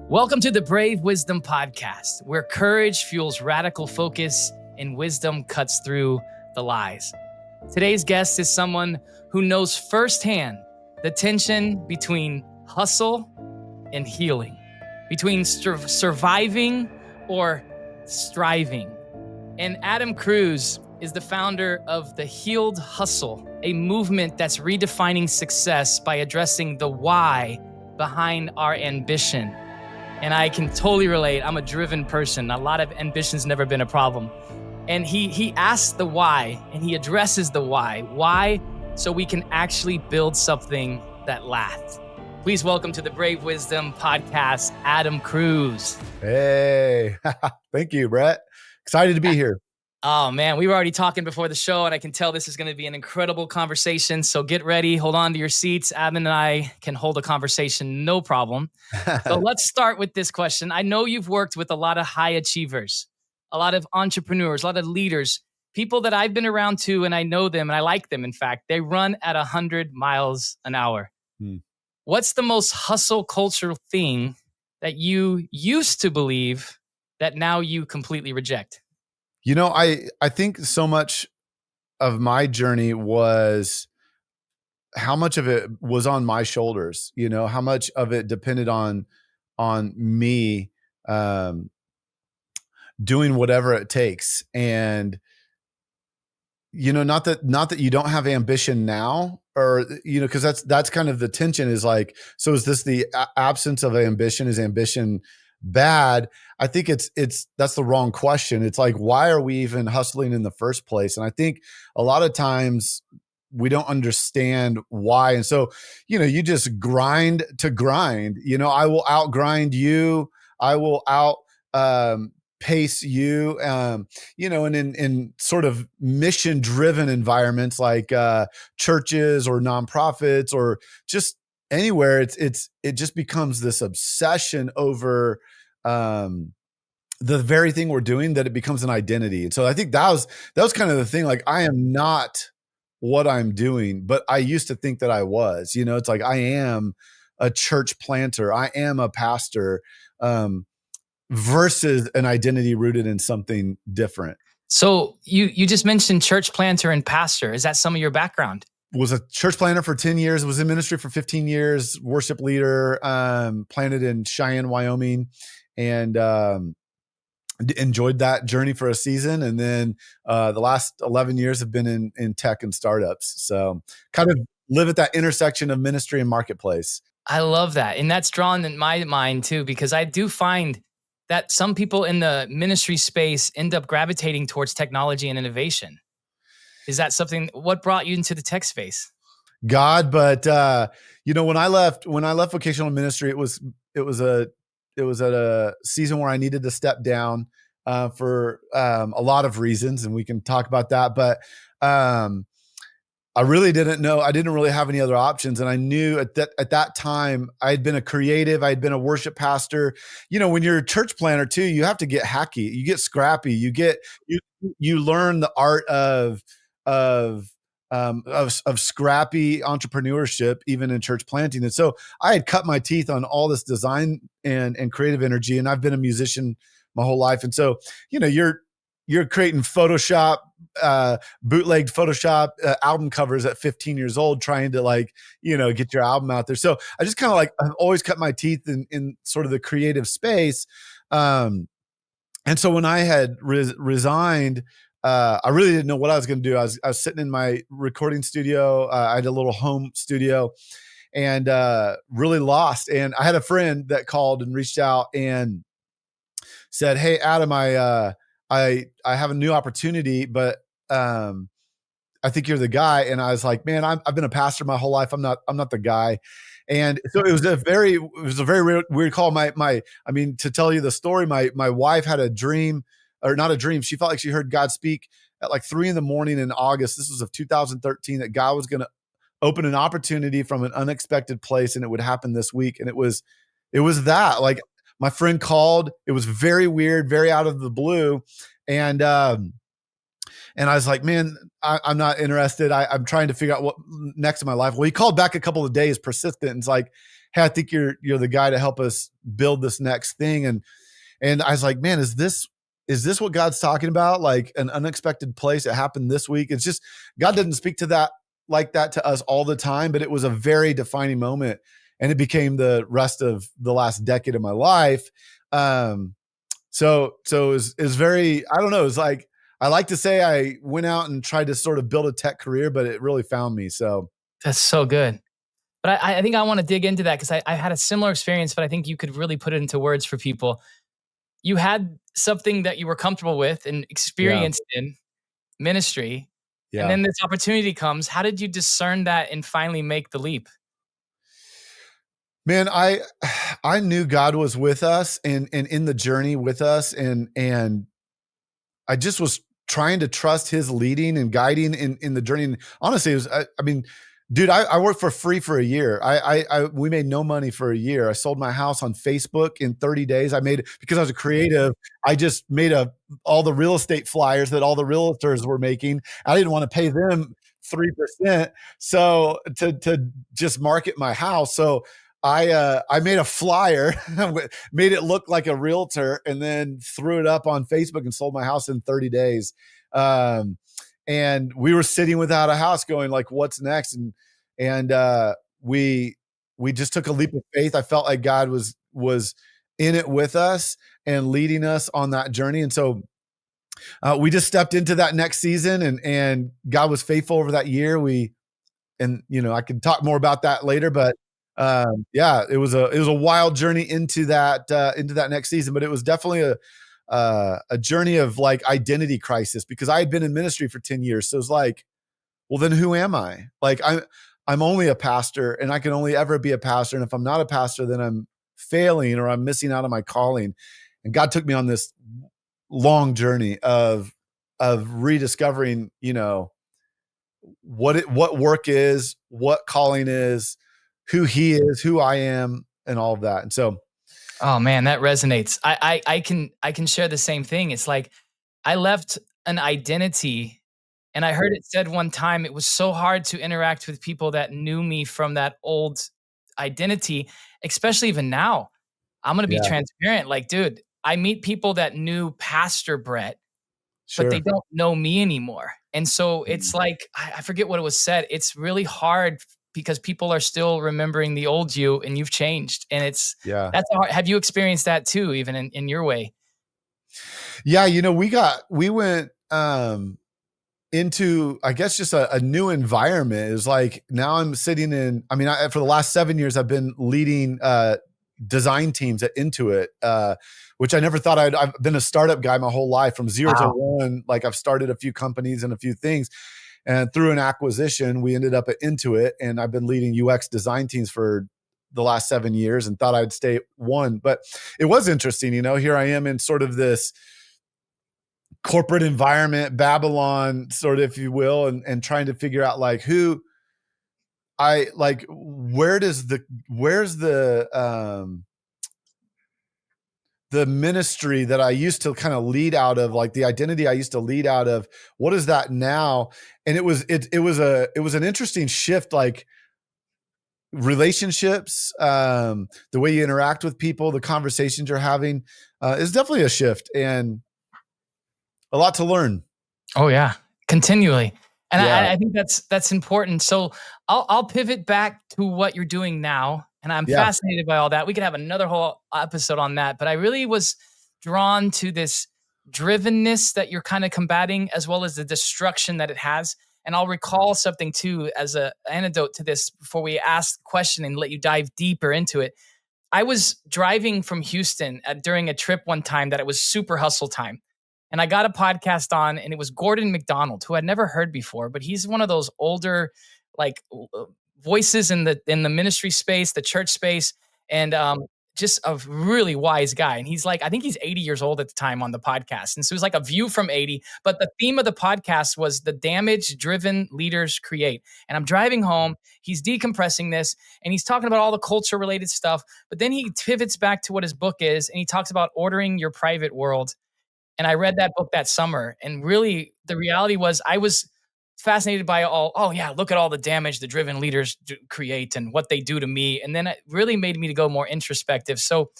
Welcome to the Brave Wisdom Podcast, where courage fuels radical focus and wisdom cuts through the lies. Today's guest is someone who knows firsthand the tension between hustle and healing, between surviving or striving. And Adam Cruz is the founder of the Healed Hustle, a movement that's redefining success by addressing the why behind our ambition. And I can totally relate. I'm a driven person. A lot of ambition's never been a problem. And he asks the why, and he addresses the why. Why? So we can actually build something that lasts. Please welcome to the Brave Wisdom Podcast, Adam Cruz. Hey, thank you, Brett. Excited to be here. Oh man, we were already talking before the show, and I can tell this is going to be an incredible conversation. So get ready, hold on to your seats. Adam and I can hold a conversation, no problem. So let's start with this question. I know you've worked with a lot of high achievers, a lot of entrepreneurs, a lot of leaders, people that I've been around too, and I know them and I like them. In fact, they run at 100 miles an hour. What's the most hustle cultural thing that you used to believe that now you completely reject? You know, I think so much of my journey was how much of it was on my shoulders, you know, how much of it depended on me doing whatever it takes. And, you know, not that you don't have ambition now, or, you know, because that's kind of the tension is like, so is this the absence of ambition? Is ambition bad? I think that's the wrong question. It's like, why are we even hustling in the first place? And I think a lot of times we don't understand why. And so, you know, you just grind to grind. You know, I will outgrind you. I will pace you, you know, and in sort of mission driven environments like churches or nonprofits or just anywhere, it just becomes this obsession over the very thing we're doing, that it becomes an identity. And so I think that was kind of the thing. Like, I am not what I'm doing, but I used to think that I was. You know, it's like I am a church planter, I am a pastor, versus an identity rooted in something different. So you just mentioned church planter and pastor. Is that some of your background? Was a church planter for 10 years, was in ministry for 15 years, worship leader, planted in Cheyenne, Wyoming, and enjoyed that journey for a season. And then the last 11 years have been in tech and startups. So kind of live at that intersection of ministry and marketplace. I love that. And that's drawn in my mind too, because I do find that some people in the ministry space end up gravitating towards technology and innovation. Is that something, what brought you into the tech space? God, but you know, when I left vocational ministry, it was at a season where I needed to step down for a lot of reasons, and we can talk about that. But I really didn't know. I didn't really have any other options. And I knew at that time, I had been a creative. I had been a worship pastor. You know, when you're a church planter too, you have to get hacky. You get scrappy. You learn the art of scrappy entrepreneurship, even in church planting. And so I had cut my teeth on all this design and creative energy. And I've been a musician my whole life. And so, you know, you're creating Photoshop, bootlegged Photoshop album covers at 15 years old, trying to, like, you know, get your album out there. So I just kind of like, I've always cut my teeth in sort of the creative space. And so when I had resigned, I really didn't know what I was going to do. I was sitting in my recording studio. I had a little home studio, and really lost. And I had a friend that called and reached out and said, "Hey, Adam, I have a new opportunity, but I think you're the guy." And I was like, "Man, I've been a pastor my whole life. I'm not the guy." And so it was a very weird call. I mean, to tell you the story, my wife had a dream, or not a dream. She felt like she heard God speak at like 3 a.m. in August. This was of 2013, that God was going to open an opportunity from an unexpected place, and it would happen this week. And it was that, like, my friend called. It was very weird, very out of the blue. And I was like, "Man, I'm not interested. I'm trying to figure out what next in my life." Well, he called back a couple of days, persistent. And it's like, hey, I think you're the guy to help us build this next thing. And I was like, man, is this what God's talking about? Like an unexpected place that happened this week. It's just, God doesn't speak to that like that to us all the time, but it was a very defining moment. And it became the rest of the last decade of my life. So it was very, I don't know. It's like, I like to say I went out and tried to sort of build a tech career, but it really found me. So That's so good. But I think I want to dig into that because I had a similar experience, but I think you could really put it into words for people. You had something that you were comfortable with and yeah, experienced in ministry, and yeah. then this opportunity comes. How did you discern that and finally make the leap? Man, I knew God was with us and in the journey with us, and I just was trying to trust his leading and guiding in the journey. And honestly, it was, I mean, dude, I worked for free for a year. We made no money for a year. I sold my house on Facebook in 30 days. I made, because I was a creative, I just made all the real estate flyers that all the realtors were making. I didn't want to pay them 3%. So to just market my house. So I made a flyer, made it look like a realtor, and then threw it up on Facebook and sold my house in 30 days. Um, and we were sitting without a house, going like, "What's next?" And we just took a leap of faith. I felt like God was in it with us and leading us on that journey, and so we just stepped into that next season, and God was faithful over that year. And I can talk more about that later, but yeah, it was a wild journey into that next season, but it was definitely a journey of like identity crisis, because I had been in ministry for 10 years. So it's like, well, then who am I? Like I'm only a pastor, and I can only ever be a pastor. And if I'm not a pastor, then I'm failing or I'm missing out on my calling. And God took me on this long journey of rediscovering, what work is, what calling is, who he is, who I am, and all of that. And so, Oh man, that resonates. I can share the same thing. It's like I left an identity, and I heard it said one time it was so hard to interact with people that knew me from that old identity, especially even now. I'm gonna be yeah, transparent. Like, dude, I meet people that knew Pastor Brett, but they sure. don't know me anymore. And so it's Mm, like, I forget what it was said. It's really hard because people are still remembering the old you and you've changed. And yeah. that's hard. Have you experienced that too, even in your way? Yeah, we went into, I guess, just a new environment. It was like, now I'm sitting in, I mean, for the last 7 years, I've been leading design teams at Intuit, which I never thought I've been a startup guy my whole life, from zero to Wow. one. Like, I've started a few companies and a few things. And through an acquisition, we ended up at Intuit, and I've been leading UX design teams for the last 7 years, and thought I'd stay at one. But it was interesting, here I am in sort of this corporate environment, Babylon, sort of, if you will, and trying to figure out like who I like, where's the ministry that I used to kind of lead out of, like the identity I used to lead out of, what is that now? And it was an interesting shift, like relationships, the way you interact with people, the conversations you're having, is definitely a shift, and a lot to learn. Oh yeah, continually. And Yeah. I think that's important. So I'll pivot back to what you're doing now, and I'm Yeah. fascinated by all that. We could have another whole episode on that, but I really was drawn to this drivenness that you're kind of combating, as well as the destruction that it has. And I'll recall something too as a antidote to this before we ask the question and let you dive deeper into it. I was driving from Houston during a trip one time that it was super hustle time. And I got a podcast on, and it was Gordon McDonald, who I'd never heard before, but he's one of those older, like, voices in the ministry space, the church space, and just a really wise guy. And he's like, I think he's 80 years old at the time on the podcast. And so it was like a view from 80. But the theme of the podcast was the damage driven leaders create. And I'm driving home. He's decompressing this, and he's talking about all the culture related stuff. But then he pivots back to what his book is, and he talks about ordering your private world. And I read that book that summer. And really, the reality was I was fascinated by all, oh yeah, look at all the damage the driven leaders create and what they do to me. And then it really made me to go more introspective. So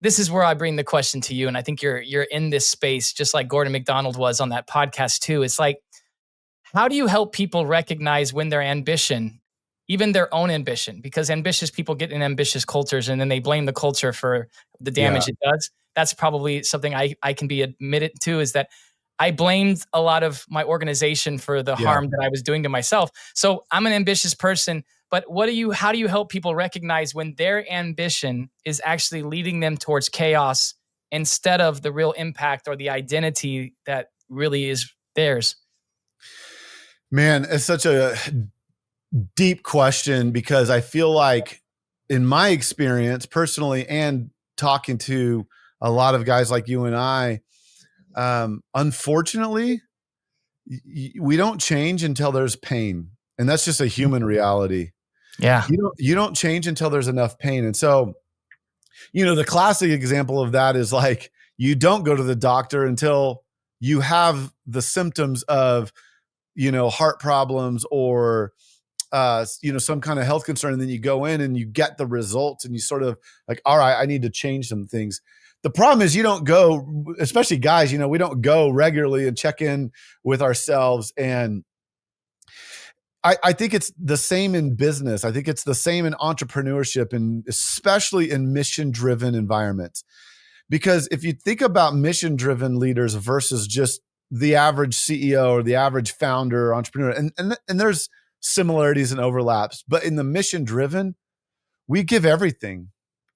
this is where I bring the question to you. And I think you're in this space, just like Gordon McDonald was on that podcast too. It's like, how do you help people recognize when their ambition, even their own ambition, because ambitious people get in ambitious cultures and then they blame the culture for the Yeah. damage it does? That's probably something I can be admitted to, is that I blamed a lot of my organization for the Yeah. harm that I was doing to myself. So I'm an ambitious person, but how do you help people recognize when their ambition is actually leading them towards chaos instead of the real impact or the identity that really is theirs? Man, it's such a deep question because I feel like, in my experience personally, and talking to a lot of guys like you and I, unfortunately, we don't change until there's pain, and that's just a human reality. Yeah. You don't change until there's enough pain, and so, the classic example of that is like, you don't go to the doctor until you have the symptoms of, heart problems or some kind of health concern, and then you go in and you get the results and you sort of like, all right, I need to change some things. The problem is you don't go, especially guys, we don't go regularly and check in with ourselves. And I think it's the same in business. I think it's the same in entrepreneurship, and especially in mission-driven environments. Because if you think about mission-driven leaders versus just the average CEO or the average founder or entrepreneur, and there's similarities and overlaps, but in the mission-driven, we give everything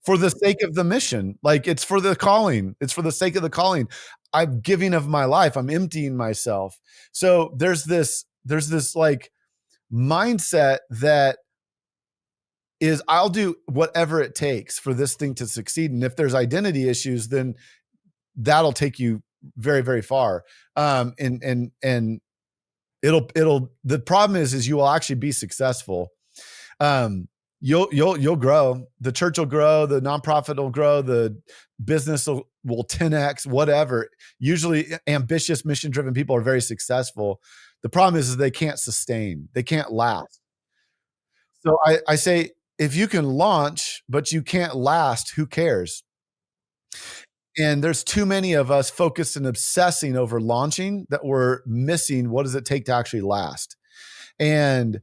for the sake of the mission. Like, it's for the calling. It's for the sake of the calling. I'm giving of my life. I'm emptying myself. So there's this like mindset that is, I'll do whatever it takes for this thing to succeed. And if there's identity issues, then that'll take you very, very far. And it'll the problem is you will actually be successful. You'll grow. The church will grow, the nonprofit will grow, the business will 10x, whatever. Usually ambitious, mission-driven people are very successful. The problem is they can't sustain, they can't last. So I say, if you can launch, but you can't last, who cares? And there's too many of us focused and obsessing over launching that we're missing what does it take to actually last. And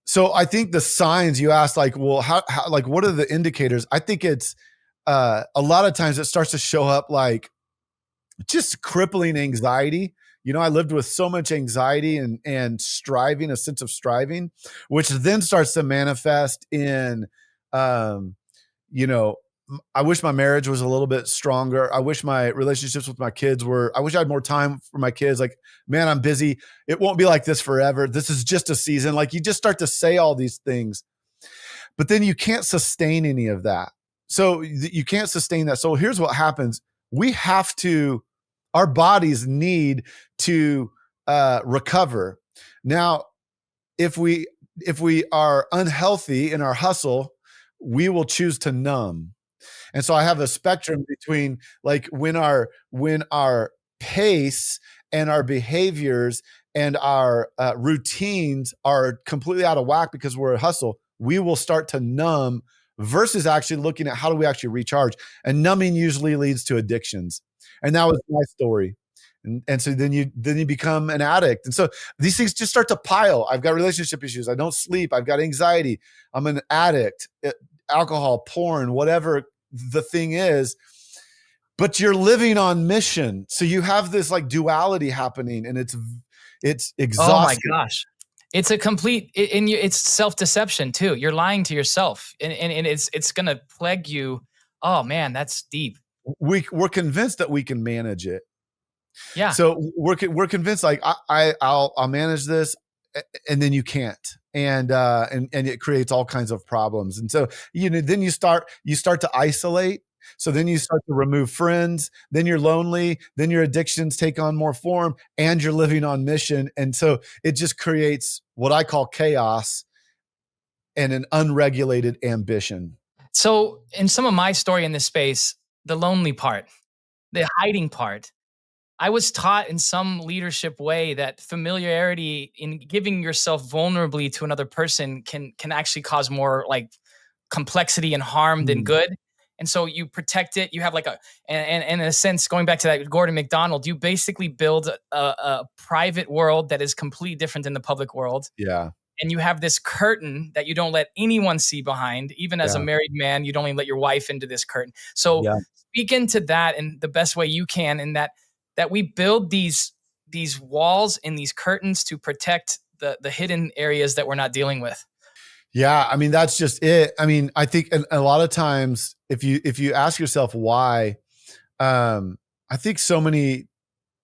so I think the signs you asked, like, well, how like, what are the indicators? I think it's a lot of times it starts to show up like just crippling anxiety. I lived with so much anxiety and striving, a sense of striving, which then starts to manifest in, um, you know, I wish my marriage was a little bit stronger. I wish my relationships with my kids were, I wish I had more time for my kids. Like, man, I'm busy. It won't be like this forever. This is just a season. Like, you just start to say all these things, but then you can't sustain any of that. So you can't sustain that. So here's what happens. We have to, our bodies need to recover. Now, if we are unhealthy in our hustle, we will choose to numb. And so I have a spectrum between, like, when our pace and our behaviors and our routines are completely out of whack because we're a hustle, we will start to numb versus actually looking at how do we actually recharge. And numbing usually leads to addictions. And that was my story. And so then you become an addict. And so these things just start to pile. I've got relationship issues. I don't sleep. I've got anxiety. I'm an addict, alcohol, porn, whatever the thing is, but you're living on mission. So you have this like duality happening, and it's Oh my exhausting. gosh. It's a complete, and it's self-deception too. You're lying to yourself, and it's going to plague you. Oh man, that's deep. We're convinced that we can manage it. Yeah. So we're convinced, like, I'll manage this, and then you can't, and it creates all kinds of problems. And so then you start to isolate. So then you start to remove friends. Then you're lonely. Then your addictions take on more form, and you're living on mission. And so it just creates what I call chaos and an unregulated ambition. So in some of my story in this space, the lonely part, the hiding part, I was taught in some leadership way that familiarity in giving yourself vulnerably to another person can actually cause more like complexity and harm than Mm, good. And so you protect it. You have like and in a sense, going back to that Gordon McDonald, you basically build a private world that is completely different than the public world. yeah. And you have this curtain that you don't let anyone see behind. Even as a Yeah. married man, you don't even let your wife into this curtain. So Yeah. speak into that in the best way you can, in that we build these walls and these curtains to protect the hidden areas that we're not dealing with. Yeah, I mean, that's just it. I mean, I think a lot of times if you ask yourself why, I think so many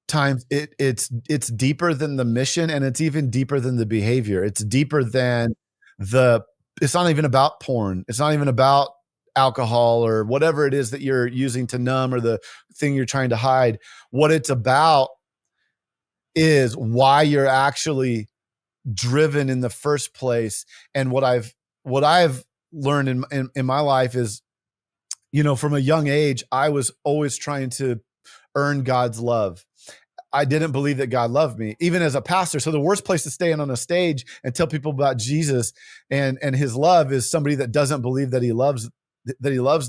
times it's deeper than the mission, and it's even deeper than the behavior. It's deeper than the it's not even about porn. It's not even about alcohol or whatever it is that you're using to numb or the thing you're trying to hide. What it's about is why you're actually driven in the first place. And what I've learned in my life is, from a young age, I was always trying to earn God's love. I didn't believe that God loved me, even as a pastor. So the worst place to stand on a stage and tell people about Jesus and his love is somebody that doesn't believe that he loves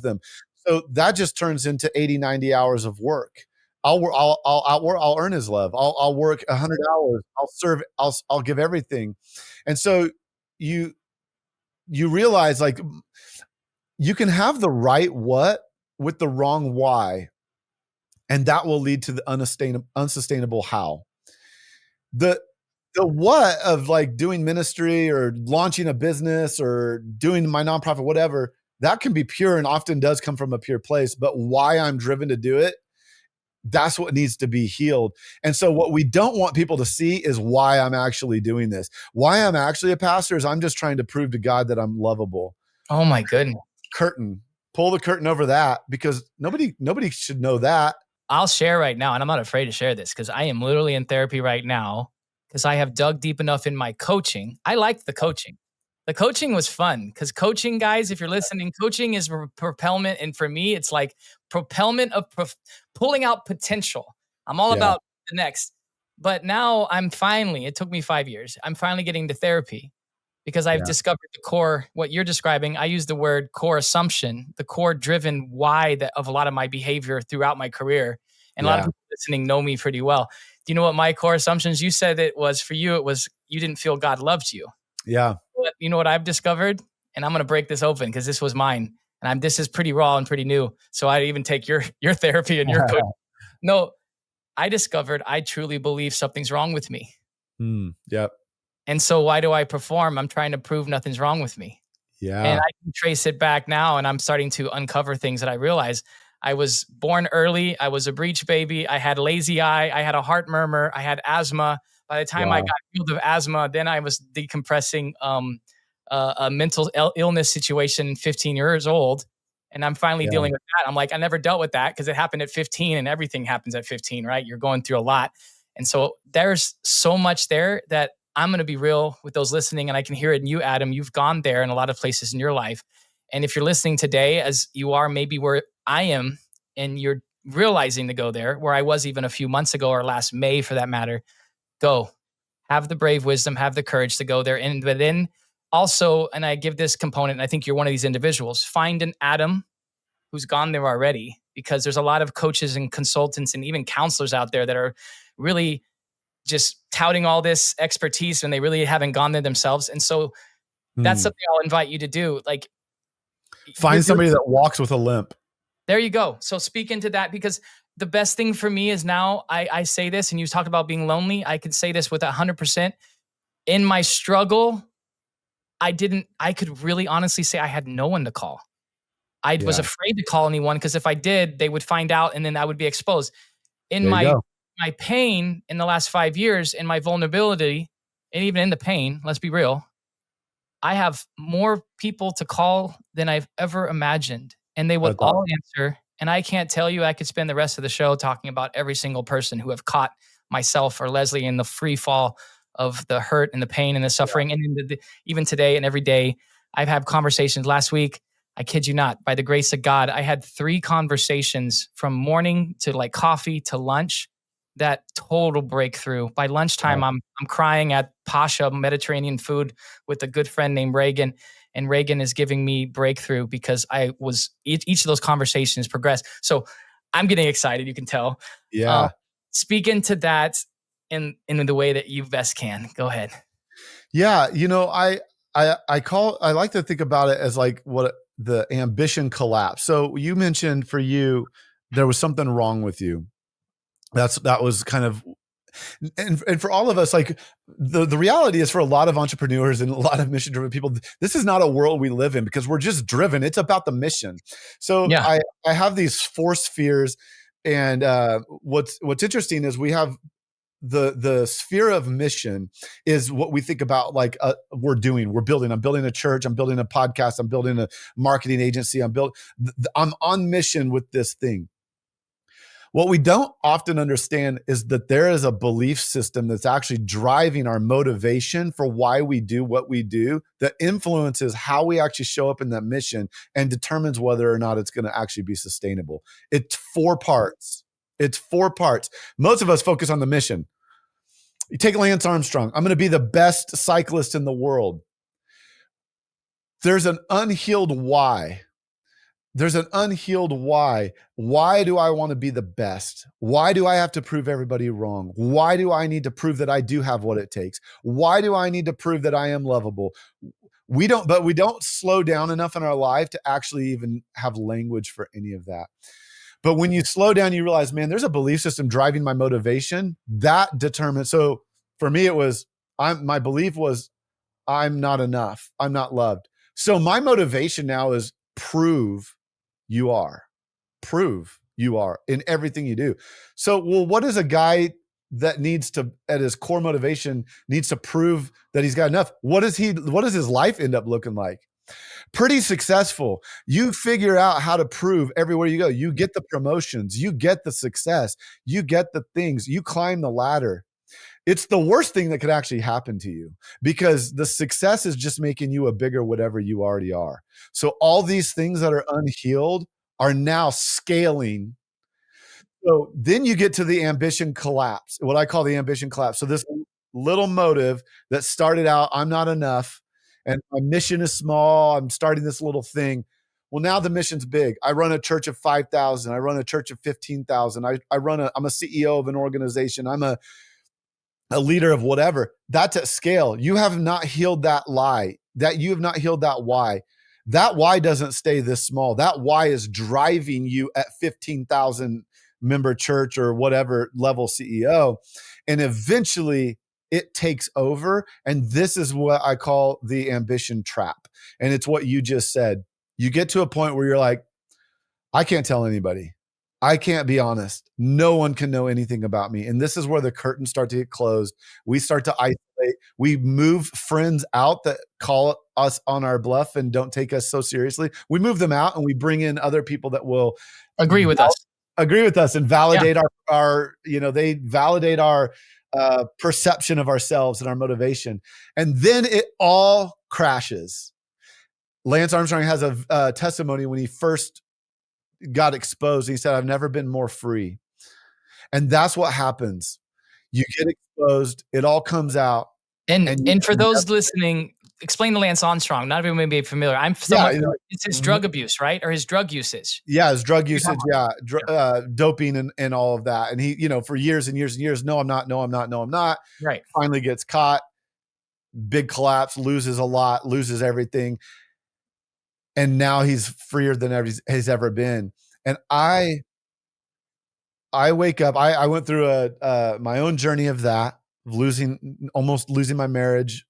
them. So that just turns into 80, 90 hours of work. I'll earn his love. I'll work 100 hours. I'll serve. I'll give everything. And so you you realize, like, you can have the right what with the wrong why, and that will lead to the unsustainable how. The the what of, like, doing ministry or launching a business or doing my nonprofit, whatever, that can be pure and often does come from a pure place, but why I'm driven to do it, that's what needs to be healed. And so what we don't want people to see is why I'm actually doing this. Why I'm actually a pastor is I'm just trying to prove to God that I'm lovable. Oh my goodness. Curtain. Pull the curtain over that, because nobody should know that. I'll share right now, and I'm not afraid to share this because I am literally in therapy right now because I have dug deep enough in my coaching. I liked the coaching. The coaching was fun because coaching, guys, if you're listening, coaching is propelment. And for me, it's like propelment of pulling out potential. I'm all Yeah. about the next. But now it took me 5 years. I'm finally getting to therapy because I've Yeah. discovered the core, what you're describing. I use the word core assumption, the core driven why of a lot of my behavior throughout my career. And a lot of Yeah. people listening know me pretty well. Do you know what my core assumptions? You said it was for you, it was you didn't feel God loved you. Yeah. But you know what I've discovered? And I'm going to break this open because this was mine. And this is pretty raw and pretty new. So I even take your therapy and your coach. No, I discovered I truly believe something's wrong with me. Yep. And so why do I perform? I'm trying to prove nothing's wrong with me. And Yeah. I can trace it back now, and I'm starting to uncover things that I realize. I was born early. I was a breech baby. I had lazy eye. I had a heart murmur. I had asthma. By the time I Wow. got healed of asthma, then I was decompressing a mental illness situation, 15 years old. And I'm finally Yeah. dealing with that. I'm like, I never dealt with that because it happened at 15, and everything happens at 15, right? You're going through a lot. And so there's so much there that I'm going to be real with those listening, and I can hear it in you, Adam. You've gone there in a lot of places in your life. And if you're listening today, as you are maybe where I am, and you're realizing to go there, where I was even a few months ago or last May for that matter, go. Have the brave wisdom, have the courage to go there. And but then also, and I give this component, and I think you're one of these individuals, find an Adam who's gone there already, because there's a lot of coaches and consultants and even counselors out there that are really just touting all this expertise when they really haven't gone there themselves. And so that's Hmm. something I'll invite you to do. Like, Find somebody that walks with a limp. there you go. So speak into that, because the best thing for me is now I say this, and you talked about being lonely. I could say this with 100%. In my struggle, I could really honestly say I had no one to call. I was Yeah. afraid to call anyone because if I did, they would find out and then I would be exposed. In There you go. my pain in the last 5 years, in my vulnerability, and even in the pain, let's be real, I have more people to call than I've ever imagined, and they would That's all awesome. answer. And I can't tell you, I could spend the rest of the show talking about every single person who have caught myself or Leslie in the free fall of the hurt and the pain and the Yeah. suffering. And even today and every day, I've had conversations. Last week, I kid you not, by the grace of God, I had 3 conversations from morning to like coffee to lunch that total breakthrough. By lunchtime, I'm crying at Pasha Mediterranean food with a good friend named Reagan, and Reagan is giving me breakthrough because each of those conversations progressed. So I'm getting excited. You can tell. Yeah. Speak into that in the way that you best can. Go ahead. Yeah. I like to think about it as like what the ambition collapse. So you mentioned for you, there was something wrong with you. That was kind of, and for all of us, like the reality is for a lot of entrepreneurs and a lot of mission driven people, this is not a world we live in because we're just driven. It's about the mission. So Yeah. I have these 4 spheres, and what's interesting is we have the sphere of mission is what we think about, like we're building. I'm building a church. I'm building a podcast. I'm building a marketing agency. I'm on mission with this thing. What we don't often understand is that there is a belief system that's actually driving our motivation for why we do what we do, that influences how we actually show up in that mission and determines whether or not it's going to actually be sustainable. It's 4 parts. Most of us focus on the mission. You take Lance Armstrong. I'm going to be the best cyclist in the world. There's an unhealed why. Why do I want to be the best? Why do I have to prove everybody wrong? Why do I need to prove that I do have what it takes? Why do I need to prove that I am lovable? We don't slow down enough in our life to actually even have language for any of that. But when you slow down, you realize, man, there's a belief system driving my motivation that determines. So for me, my belief was, I'm not enough. I'm not loved. So my motivation now is prove you are in everything you do. So, well, what is a guy that needs to, at his core motivation, needs to prove that he's got enough? What does his life end up looking like? Pretty successful. You figure out how to prove everywhere you go. You get the promotions, you get the success, you get the things, you climb the ladder. It's the worst thing that could actually happen to you because the success is just making you a bigger whatever you already are. So all these things that are unhealed are now scaling. So then you get to the ambition collapse, what I call the ambition collapse. So this little motive that started out, I'm not enough, and my mission is small. I'm starting this little thing. Well, now the mission's big. I run a church of 5,000. I run a church of 15,000. I'm a CEO of an organization. I'm a leader of whatever. That's at scale. You have not healed that lie. You have not healed that why. That why doesn't stay this small. That why is driving you at 15,000 member church or whatever level CEO. And eventually it takes over. And this is what I call the ambition trap. And it's what you just said. You get to a point where you're like, I can't tell anybody. I can't be honest. No one can know anything about me. And this is where the curtains start to get closed. We start to isolate. We move friends out that call us on our bluff and don't take us so seriously. We move them out and we bring in other people that will agree with us and validate they validate our perception of ourselves and our motivation. And then it all crashes. Lance Armstrong has a testimony when he first got exposed. He said, I've never been more free. And that's what happens. You get exposed, it all comes out. And for those listening, explain to Lance Armstrong. Not everyone may be familiar. It's his drug abuse, right? Or his drug usage. Yeah, his drug usage. Yeah. Doping and all of that. And he, for years and years and years, no, I'm not. Right. Finally gets caught, big collapse, loses a lot, loses everything. And now he's freer than he's ever been. And I wake up, I went through my own journey of that, almost losing my marriage,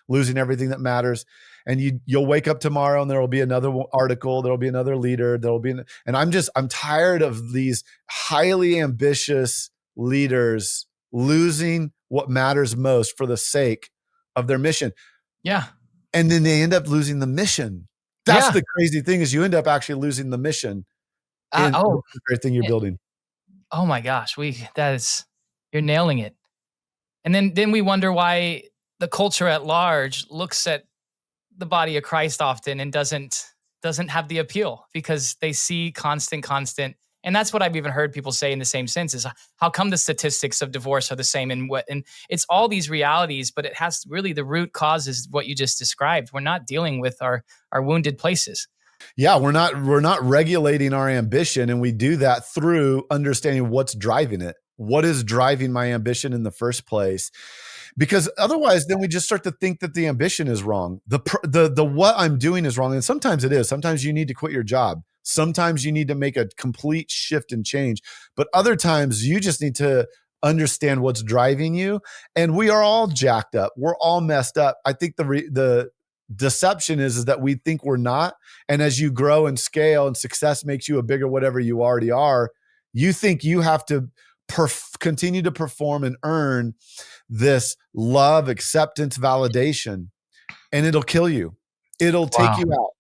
losing everything that matters. And you'll wake up tomorrow and there will be another article, there'll be another leader, and I'm tired of these highly ambitious leaders losing what matters most for the sake of their mission. Yeah. And then they end up losing the mission. That's the crazy thing, is you end up actually losing the mission in the great thing you're building. Oh my gosh, you're nailing it. And then we wonder why the culture at large looks at the body of Christ often and doesn't have the appeal, because they see constant And that's what I've even heard people say in the same sense is how come the statistics of divorce are the same and it's all these realities, but it has really the root cause is what you just described. We're not dealing with our wounded places. Yeah, we're not regulating our ambition, and we do that through understanding what's driving it. What is driving my ambition in the first place? Because otherwise, then we just start to think that the ambition is wrong. The what I'm doing is wrong, and sometimes it is. Sometimes you need to quit your job. Sometimes you need to make a complete shift and change. But other times, you just need to understand what's driving you. And we are all jacked up. We're all messed up. I think the deception is that we think we're not. And as you grow and scale and success makes you a bigger whatever you already are, you think you have to continue to perform and earn this love, acceptance, validation, and it'll kill you. It'll take you out.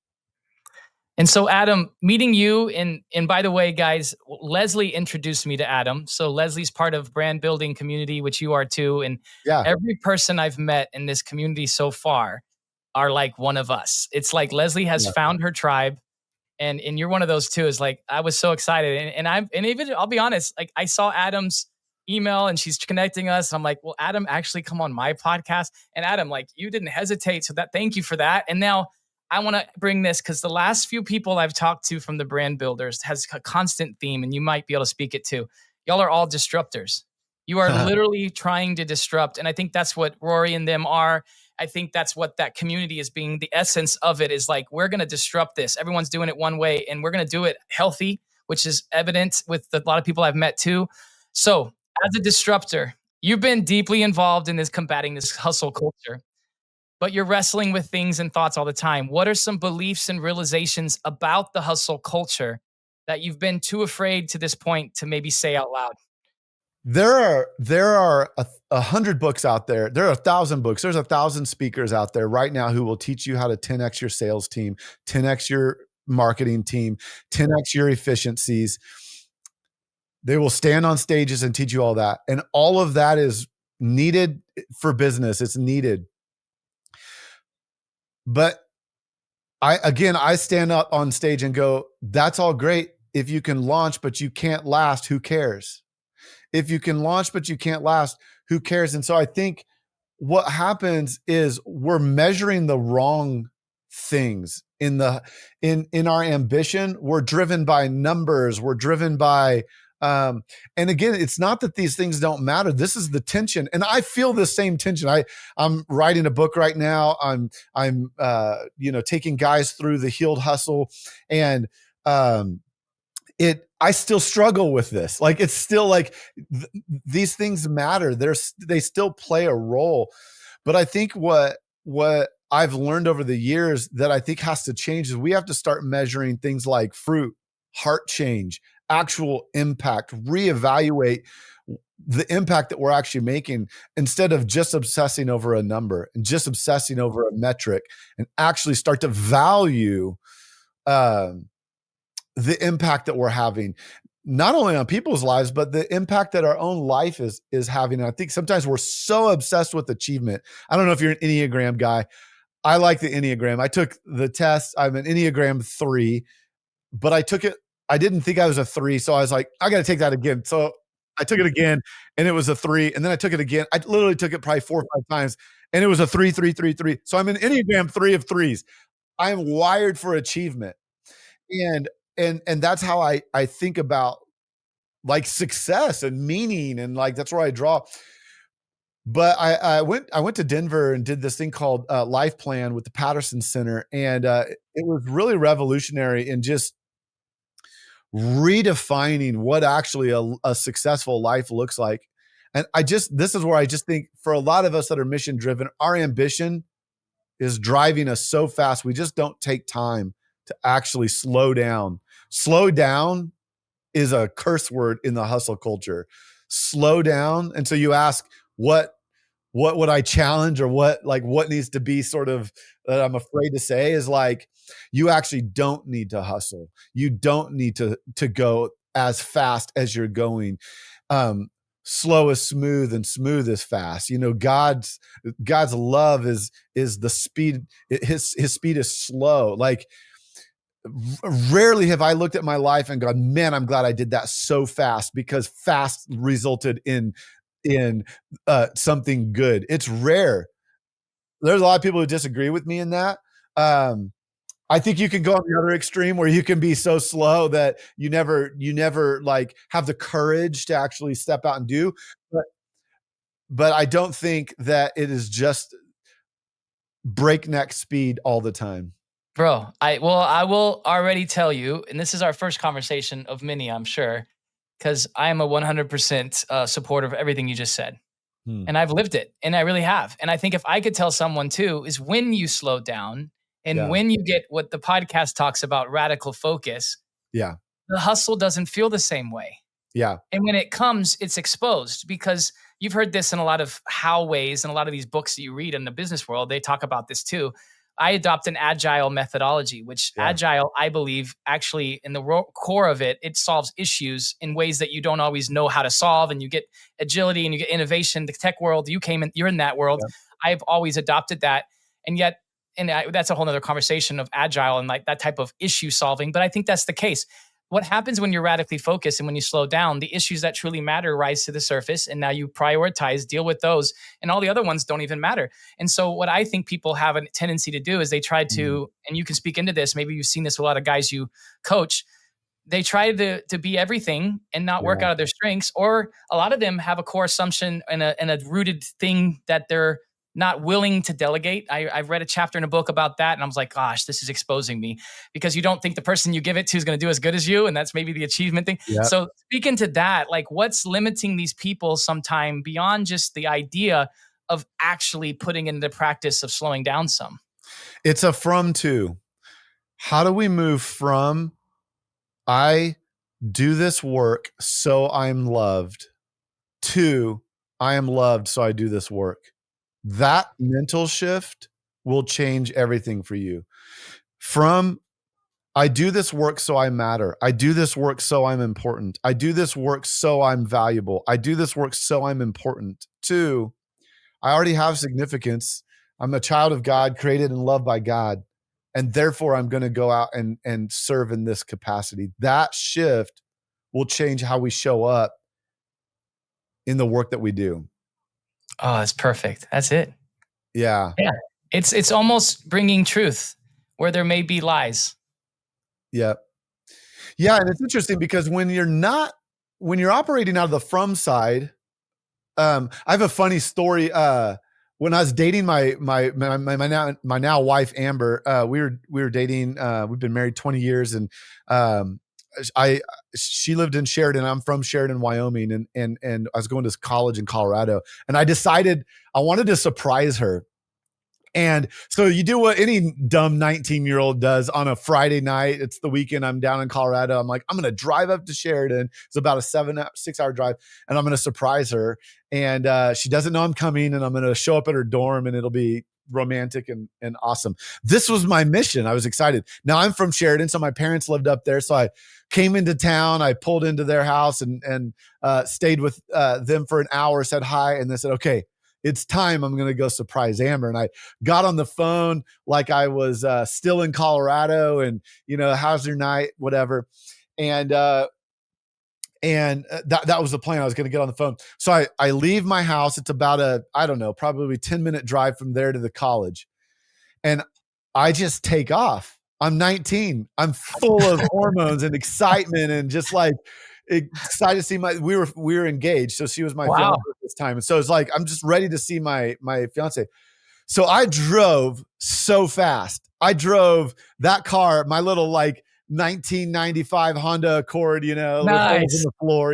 And so, Adam, meeting you, and by the way, guys, Leslie introduced me to Adam. So Leslie's part of brand building community, which you are too. And every person I've met in this community so far are like one of us. It's like Leslie has found her tribe. And you're one of those too. Is like I was so excited, and even I'll be honest, like I saw Adam's email and she's connecting us. And I'm like, well, Adam, actually come on my podcast. And Adam, like you didn't hesitate, so thank you for that. And now I want to bring this because the last few people I've talked to from the brand builders has a constant theme, and you might be able to speak it too. Y'all are all disruptors. You are literally trying to disrupt, and I think that's what Rory and them are. I think that's what that community is being. The essence of it is like, we're going to disrupt this. Everyone's doing it one way and we're going to do it healthy, which is evident with a lot of people I've met too. So as a disruptor, you've been deeply involved in this combating this hustle culture, but you're wrestling with things and thoughts all the time. What are some beliefs and realizations about the hustle culture that you've been too afraid to this point to maybe say out loud? There are 100 books out there. There are 1,000 books. There's 1,000 speakers out there right now who will teach you how to 10x your sales team, 10x your marketing team, 10x your efficiencies. They will stand on stages and teach you all that. And all of that is needed for business. It's needed. But I stand up on stage and go, that's all great if you can launch, but you can't last. Who cares? If you can launch, but you can't last, who cares? And so I think what happens is we're measuring the wrong things in our ambition. We're driven by numbers. We're driven by, and again, it's not that these things don't matter. This is the tension. And I feel the same tension. I'm writing a book right now. I'm taking guys through the healed hustle, and, I still struggle with this. Like, it's still like these things matter. They still play a role. But I think what I've learned over the years that I think has to change is we have to start measuring things like fruit, heart change, actual impact, reevaluate the impact that we're actually making instead of just obsessing over a number and just obsessing over a metric, and actually start to value the impact that we're having, not only on people's lives, but the impact that our own life is having. And I think sometimes we're so obsessed with achievement. I don't know if you're an Enneagram guy. I like the Enneagram. I took the test. I'm an Enneagram 3, but I took it. I didn't think I was a 3. So I was like, I got to take that again. So I took it again and it was a 3. And then I took it again. I literally took it probably 4 or 5 times and it was a 3, 3, 3, 3. So I'm an Enneagram 3 of 3s. I'm wired for achievement. And that's how I think about like success and meaning, and like that's where I draw. But I went to Denver and did this thing called Life Plan with the Patterson Center, and it was really revolutionary in just redefining what actually a successful life looks like. And this is where I just think for a lot of us that are mission driven, our ambition is driving us so fast we just don't take time to actually slow down. Slow down is a curse word in the hustle culture. Slow down. And so you ask, what would I challenge, or what needs to be sort of that I'm afraid to say is like, you actually don't need to hustle. You don't need to go as fast as you're going. Slow is smooth and smooth is fast. God's love is the speed. His speed is slow. Like, rarely have I looked at my life and gone, man, I'm glad I did that so fast, because fast resulted in something good. It's rare. There's a lot of people who disagree with me in that. I think you can go on the other extreme where you can be so slow that you never like have the courage to actually step out and do. But I don't think that it is just breakneck speed all the time. Bro, I will already tell you, and this is our first conversation of many, I'm sure, because I am a 100% supporter of everything you just said. And I've lived it, and I really have. And I think if I could tell someone too, is when you slow down and Yeah. when you get what the podcast talks about, radical focus, Yeah. the hustle doesn't feel the same way. Yeah. And when it comes, it's exposed, because you've heard this in a lot of how ways and a lot of these books that you read in the business world, they talk about this too. I adopt an agile methodology, which agile, I believe, actually in the core of it, it solves issues in ways that you don't always know how to solve. And you get agility and you get innovation. The tech world, you're in that world. Yeah. I've always adopted that. And yet, that's a whole nother conversation of agile and like that type of issue solving. But I think that's the case. What happens when you're radically focused and when you slow down, the issues that truly matter rise to the surface, and now you prioritize, deal with those, and all the other ones don't even matter. And so what I think people have a tendency to do is they try to, and you can speak into this, maybe you've seen this with a lot of guys you coach, they try to be everything and not work out of their strengths, or a lot of them have a core assumption and a rooted thing that they're not willing to delegate. I've read a chapter in a book about that, and I was like, gosh, this is exposing me, because you don't think the person you give it to is going to do as good as you, and that's maybe the achievement thing. Yeah. So speaking to that, like what's limiting these people sometime beyond just the idea of actually putting into practice of slowing down some? It's a from to. How do we move from I do this work so I'm loved to I am loved so I do this work? That mental shift will change everything for you. From I do this work so I matter. I do this work so I'm important. I do this work so I'm valuable. I do this work so I'm important. To I already have significance. I'm a child of God, created and loved by God. And therefore I'm going to go out and serve in this capacity. That shift will change how we show up in the work that we do. Oh, that's perfect. That's it. Yeah. Yeah. It's almost bringing truth where there may be lies. Yeah. Yeah. And it's interesting because when you're operating out of the from side, I have a funny story. When I was dating my now wife, Amber, we were dating, we've been married 20 years, and she lived in Sheridan. I'm from Sheridan, Wyoming. And I was going to college in Colorado, and I decided I wanted to surprise her. And so you do what any dumb 19-year-old does on a Friday night. It's the weekend. I'm down in Colorado. I'm like, I'm going to drive up to Sheridan. It's about a 6-hour drive, and I'm going to surprise her. And she doesn't know I'm coming, and I'm going to show up at her dorm, and it'll be romantic and awesome. This was my mission. I was excited. Now I'm from Sheridan, so my parents lived up there. So I came into town. I pulled into their house and stayed with them for an hour, said hi, and they said, okay, it's time. I'm going to go surprise Amber. And I got on the phone like I was still in Colorado, and, how's your night? Whatever. And that was the plan. I was going to get on the phone. So I leave my house. It's about probably 10-minute drive from there to the college. And I just take off. I'm 19. I'm full of hormones and excitement, and just like excited to see we were engaged. So she was my fiance at this time. And so it's like, I'm just ready to see my fiance. So I drove so fast. I drove that car, my little 1995 Honda Accord, nice. With holes in the floor,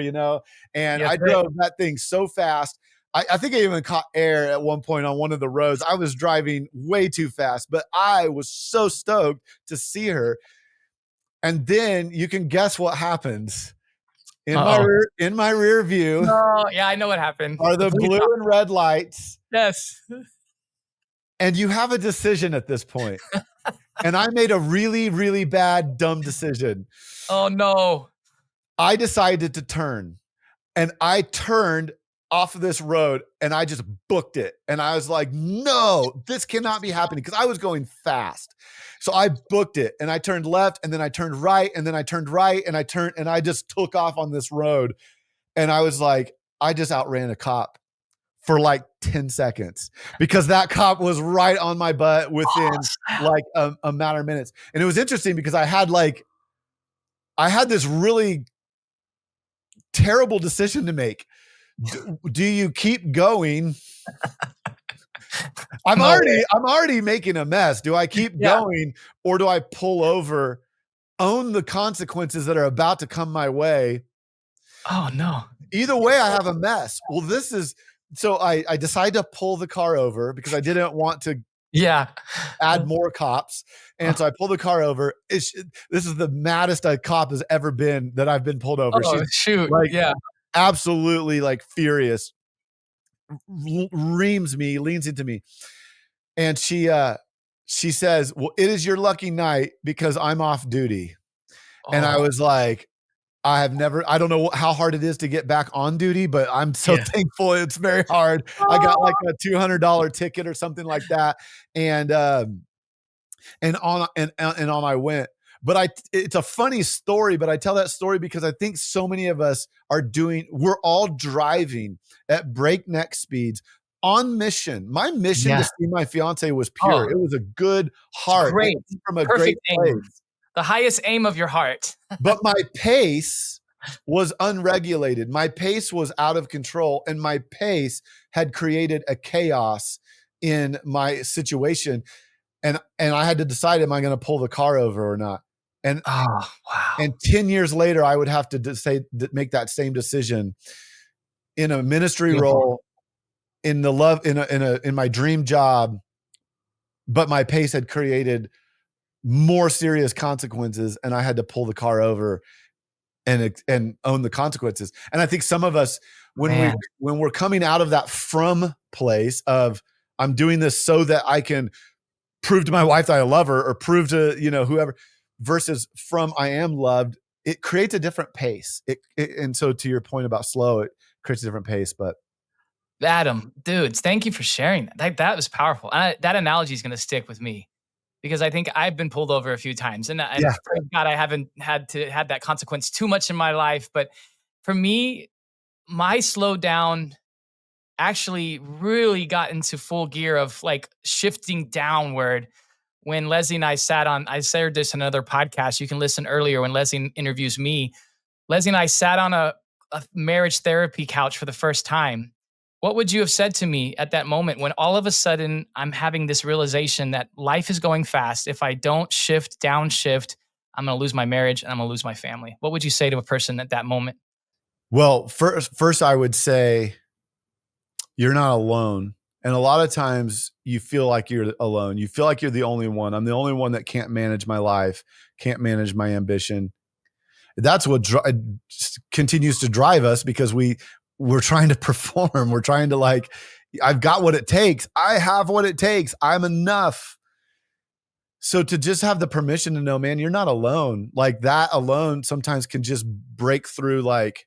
and I drove that thing so fast. I think I even caught air at one point on one of the roads. I was driving way too fast, but I was so stoked to see her. And then you can guess what happens. In my rear view. Oh, yeah, I know what happened. Are the blue and red lights. Yes. And you have a decision at this point. And I made a really, really bad, dumb decision. Oh, no. I decided to turn. And I turned off of this road and I just booked it. And I was like, no, this cannot be happening, because I was going fast. So I booked it and I turned left and then I turned right and then I turned right and I just took off on this road. And I was like, I just outran a cop for like 10 seconds because that cop was right on my butt within like a matter of minutes. And it was interesting because I had this really terrible decision to make. Do you keep going? I'm already making a mess. Do I keep going, or do I pull over, own the consequences that are about to come my way? Oh no. Either way, I have a mess. Well, so I decided to pull the car over because I didn't want to add more cops. And so I pulled the car over. This is the maddest a cop has ever been that I've been pulled over. Oh, shoot. Like, absolutely like furious, reams me, leans into me. And she says, well, it is your lucky night because I'm off duty. And I was like, I don't know how hard it is to get back on duty, but I'm so thankful. It's very hard. I got like a $200 ticket or something like that. And on I went. But it's a funny story, but I tell that story because I think so many of us we're all driving at breakneck speeds on mission. My mission to see my fiance was pure. It was a good heart. Great. From a great place. The highest aim of your heart. But my pace was unregulated. My pace was out of control, and my pace had created a chaos in my situation. And I had to decide, am I going to pull the car over or not? And and 10 years later, I would have to make that same decision in a ministry role, in my dream job. But my pace had created more serious consequences, and I had to pull the car over and own the consequences. And I think some of us, when we're coming out of that from place of I'm doing this so that I can prove to my wife that I love her, or prove to whoever, versus from I am loved, it creates a different pace. And so to your point about slow, it creates a different pace. But Adam, dudes, thank you for sharing that. That was powerful. That analogy is going to stick with me, because I think I've been pulled over a few times, and thank God I haven't had that consequence too much in my life. But for me, my slowdown actually really got into full gear of like shifting downward when Leslie and I shared this in another podcast. You can listen earlier when Leslie interviews me. Leslie and I sat on a marriage therapy couch for the first time. What would you have said to me at that moment when all of a sudden I'm having this realization that life is going fast? If I don't downshift, I'm going to lose my marriage and I'm going to lose my family. What would you say to a person at that moment? Well, first I would say you're not alone. And a lot of times you feel like you're alone. You feel like you're the only one. I'm the only one that can't manage my life, can't manage my ambition. That's what continues to drive us, because we're trying to perform. We're trying to I've got what it takes. I have what it takes. I'm enough. So to just have the permission to know, man, you're not alone. Like that alone sometimes can just break through like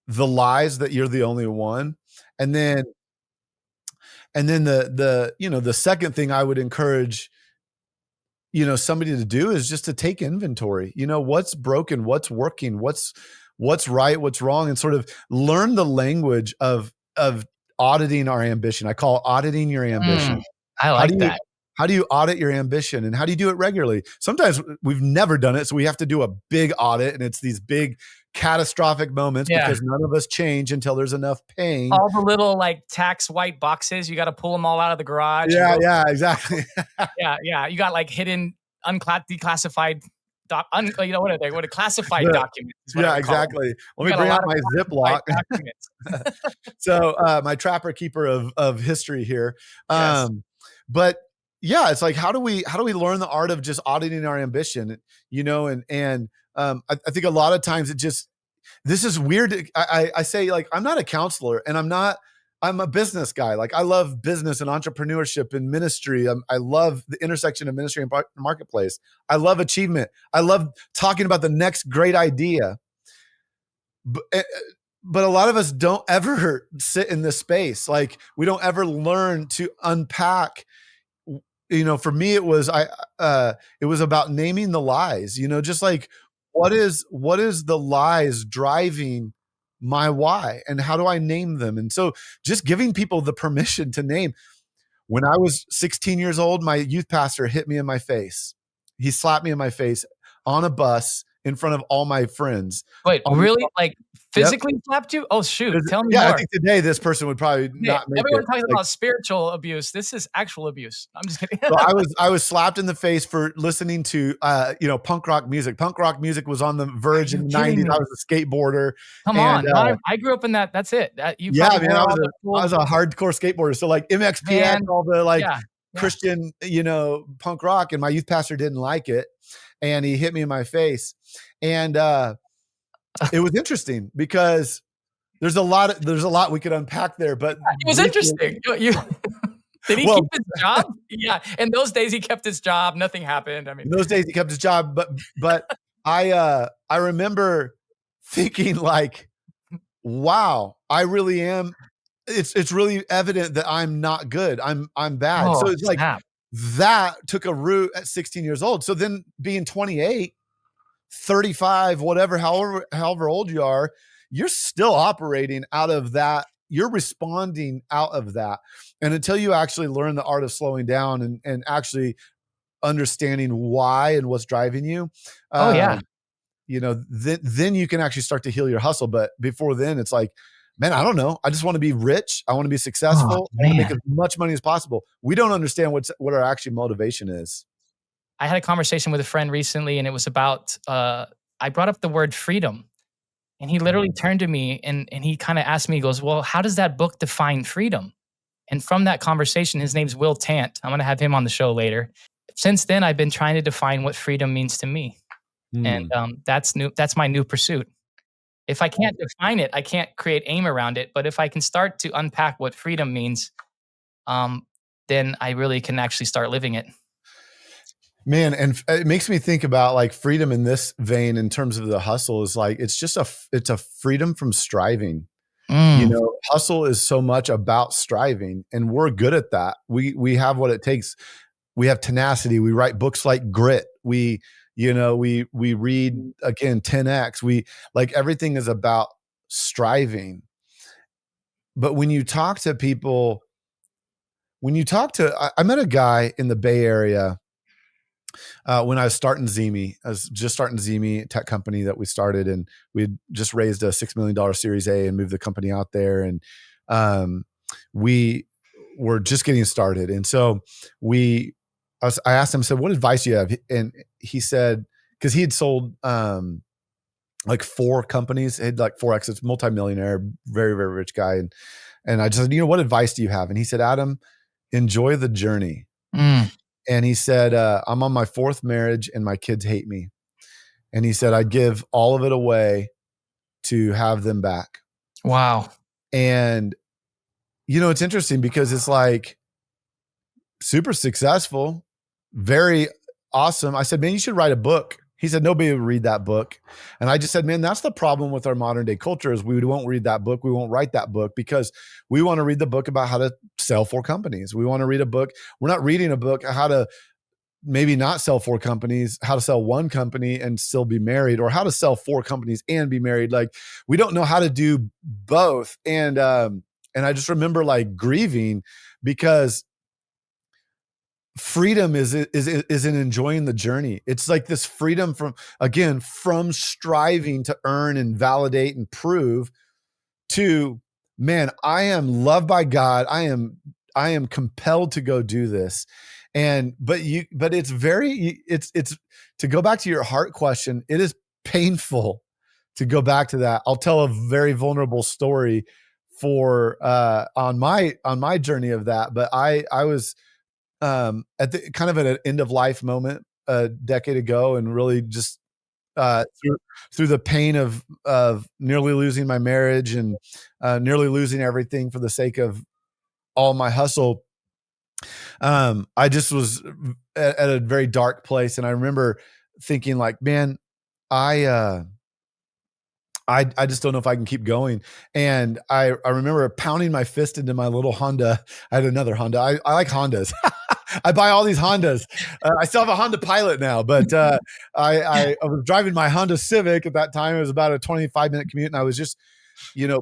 the lies that you're the only one. And then the second thing I would encourage, somebody to do is just to take inventory. What's broken, what's working, what's right, what's wrong, and sort of learn the language of auditing our ambition. I call auditing your ambition. I like that. How do you audit your ambition, and how do you do it regularly? Sometimes we've never done it, so we have to do a big audit, and it's these big catastrophic moments because none of us change until there's enough pain. All the little tax white boxes, you got to pull them all out of the garage. Yeah, exactly. Yeah. You got hidden, declassified, what are they? What a classified document. Yeah, exactly. Let me bring out my Ziploc. So my trapper keeper of history here. But yeah, it's like, how do we learn the art of just auditing our ambition? I think a lot of times this is weird. I say I'm not a counselor, and I'm a business guy. I love business and entrepreneurship and ministry. I love the intersection of ministry and marketplace. I love achievement. I love talking about the next great idea. but a lot of us don't ever sit in this space. Like we don't ever learn to unpack. For me, it was about naming the lies, just like what is the lies driving my why, and how do I name them? And so just giving people the permission to name. When I was 16 years old, my youth pastor hit me in my face. He slapped me in my face on a bus in front of all my friends. Wait, On really? Like Yep. physically slapped you? Oh shoot, tell me Yeah, I more. think today this person would probably Hey, not make everyone it. talks Like, about spiritual abuse. This is actual abuse. I'm just kidding. so I was slapped in the face for listening to punk rock music. Punk rock music was on the Are verge in you the kidding 90s. me? I was a skateboarder, Come and on. I grew up in that. That's it. You yeah, probably man, wore all the I was cool a hardcore skateboarder. So like MXPX, van. all the like Yeah. Yeah. Christian, punk rock, and my youth pastor didn't like it, and he hit me in my face, and it was interesting because there's a lot we could unpack there, but It was briefly, interesting. You did he keep well, his job? Yeah. In those days, he kept his job. Nothing happened. I mean, in those days he kept his job, but I remember thinking like, wow, I really am. It's really evident that I'm not good. I'm bad. So oh it's like snap. that took a root at 16 years old. So then being 28, 35, whatever, however old you are, you're still operating out of that. You're responding out of that. And until you actually learn the art of slowing down and actually understanding why and what's driving you, Oh yeah. then you can actually start to heal your hustle. But before then, it's like, man, I don't know. I just want to be rich. I want to be Oh successful. I want to make as man. much money as possible. We don't understand what our actual motivation is. I had a conversation with a friend recently, and it was about I brought up the word freedom. And he literally turned to me and he kind of asked me, he goes, well, how does that book define freedom? And from that conversation, his name's Will Tant. I'm going to have him on the show later. Since then, I've been trying to define what freedom means to me. And Hmm. that's new. That's my new pursuit. If I can't define it, I can't create aim around it. But if I can start to unpack what freedom means, um, then I really can actually start living it. Man, and it makes me think about like freedom in this vein in terms of the hustle is like it's a freedom from striving. Mm. Hustle is so much about striving, and we're good at that. We have what it takes. We have tenacity. We write books like Grit. We read again 10x. We like everything is about striving. But when you talk to people, I met a guy in the Bay Area when I was starting Zeme. I was just starting Zeme, tech company that we started, and we had just raised a $6 million Series A and moved the company out there. And we were just getting started. And so I asked him, I said, what advice do you have? And he said, because he had sold like 4 companies, he had like 4 exits, multimillionaire, very, very rich guy. And I just said, what advice do you have? And he said, Adam, enjoy the journey. Mm. And he said, I'm on my 4th marriage and my kids hate me. And he said, I'd give all of it away to have them back. Wow. And, it's interesting because it's like super successful, very awesome. I said, man, you should write a book. He said, nobody would read that book. And I just said, man, that's the problem with our modern day culture is we won't read that book. We won't write that book because we want to read the book about how to sell 4 companies. We want to read a book. We're not reading a book how to maybe not sell 4 companies, how to sell 1 company and still be married, or how to sell 4 companies and be married. Like we don't know how to do both. And I just remember like grieving because freedom is in enjoying the journey. It's like this freedom from striving to earn and validate and prove to, man, I am loved by God. I am compelled to go do this. But it's it's to go back to your heart question. It is painful to go back to that. I'll tell a very vulnerable story for on my journey of that. But I was at the kind of at an end of life moment a decade ago, and really just through the pain of nearly losing my marriage and nearly losing everything for the sake of all my hustle. I just was at a very dark place, and I remember thinking like, man, I I just don't know if I can keep going. And I remember pounding my fist into my little Honda. I had another Honda. I like Hondas. I buy all these Hondas. I still have a Honda Pilot now, but I was driving my Honda Civic at that time. It was about a 25-minute commute, and I was just,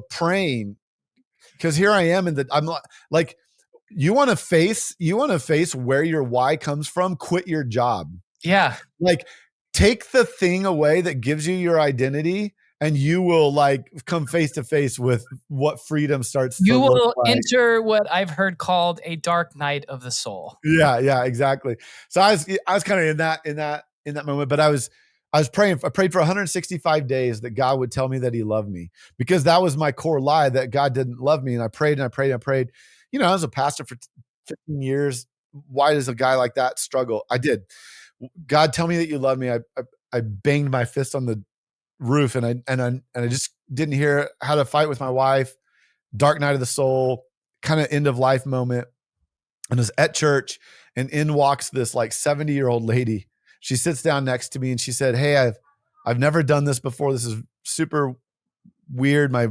praying, because here I am, and I'm like, you want to face where your why comes from. Quit your job. Yeah. Like, take the thing away that gives you your identity, and you will like come face to face with what freedom starts to You look will like. enter what I've heard called a dark night of the soul. Yeah, exactly. So I was kind of in that moment, but I was praying. I prayed for 165 days that God would tell me that He loved me, because that was my core lie, that God didn't love me. And I prayed and I prayed and I prayed. I was a pastor for 15 years. Why does a guy like that struggle? I did. God, tell me that you love me. I banged my fist on the roof, and I just didn't hear how to fight with my wife. Dark night of the soul, kind of end of life moment. And I was at church, and in walks this like 70-year-old lady. She sits down next to me and she said, "Hey, I've never done this before. This is super weird. My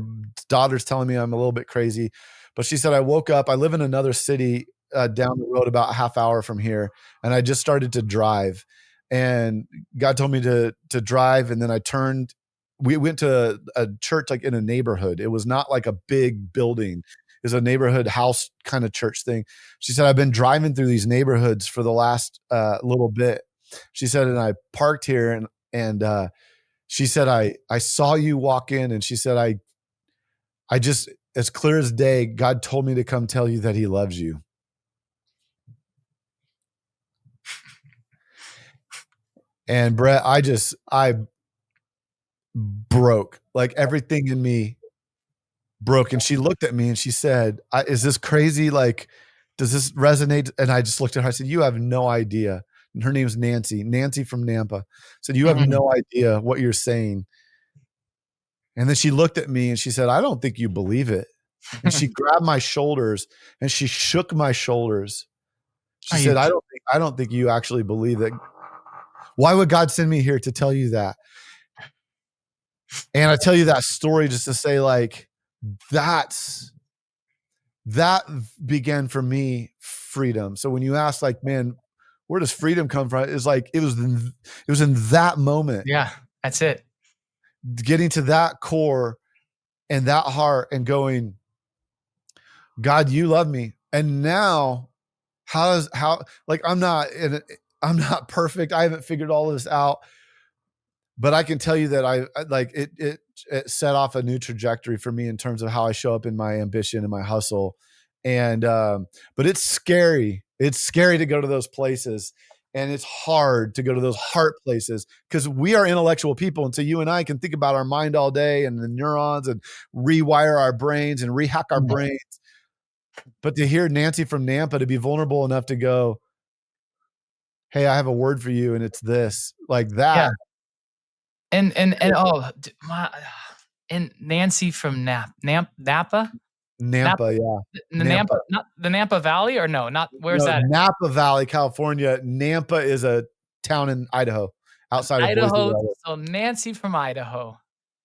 daughter's telling me I'm a little bit crazy." But she said, "I woke up. I live in another city down the road, about a half hour from here, and I just started to drive. And God told me to drive, and then I turned. We went to a church like in a neighborhood. It was not like a big building. It was a neighborhood house kind of church thing." She said, "I've been driving through these neighborhoods for the last little bit." She said, "And I parked here, and she said, I saw you walk in, and she said, I just, as clear as day, God told me to come tell you that He loves you." And Brett, I broke, like everything in me broke. And she looked at me and she said, "Is this crazy? Like, does this resonate?" And I just looked at her. I said, "You have no idea." And her name's Nancy from Nampa. Said, "You have no idea what you're saying." And then she looked at me and she said, "I don't think you believe it." And she grabbed my shoulders and she shook my shoulders. She said, I don't think you actually believe it. Why would God send me here to tell you that?" And I tell you that story just to say, like, that began for me freedom. So when you ask, like, man, where does freedom come from? It's like, it was in that moment, Yeah, that's it. getting to that core and that heart and going, "God, you love me." And now like, I'm not perfect. I haven't figured all this out, but I can tell you that I like it set off a new trajectory for me in terms of how I show up in my ambition and my hustle. And but it's scary. It's scary to go to those places, and it's hard to go to those heart places, because we are intellectual people. And so you and I can think about our mind all day and the neurons and rewire our brains and rehack our brains. But to hear Nancy from Nampa to be vulnerable enough to go, "Hey, I have a word for you, and it's this," like Yeah. that. And and Nancy from Napa? Napa, Nampa, yeah. the Nampa, Nampa. not the Nampa Valley, or no, not where's No, that? Napa Valley, California. Nampa is a town in Idaho, outside of Boise, Idaho. where I live. So Nancy from Idaho.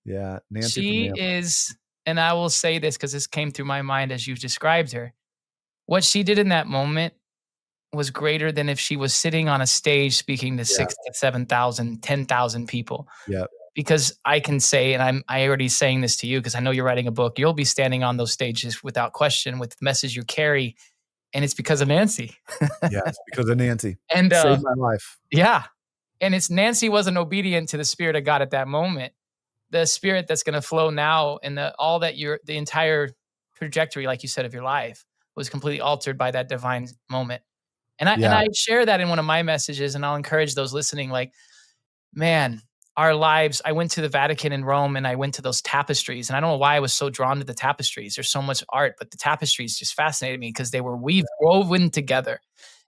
Yeah, Nancy from She Nampa. is, and I will say this because this came through my mind as you described her. What she did in that moment was greater than if she was sitting on a stage speaking to Yeah, 6 to 7,000, 10,000 people. yeah, Because I can say, and I already saying this to you because I know you're writing a book, you'll be standing on those stages without question with the message you carry, and it's because of Nancy. yeah, it's because of Nancy. And, Saved my life. yeah, and it's Nancy wasn't obedient to the Spirit of God at that moment. The Spirit that's gonna flow now, and all that the entire trajectory, like you said, of your life was completely altered by that divine moment. And Yeah, I share that in one of my messages, and I'll encourage those listening, like, man, our lives. I went to the Vatican in Rome, and I went to those tapestries, and I don't know why I was so drawn to the tapestries. There's so much art, but the tapestries just fascinated me because they were woven together.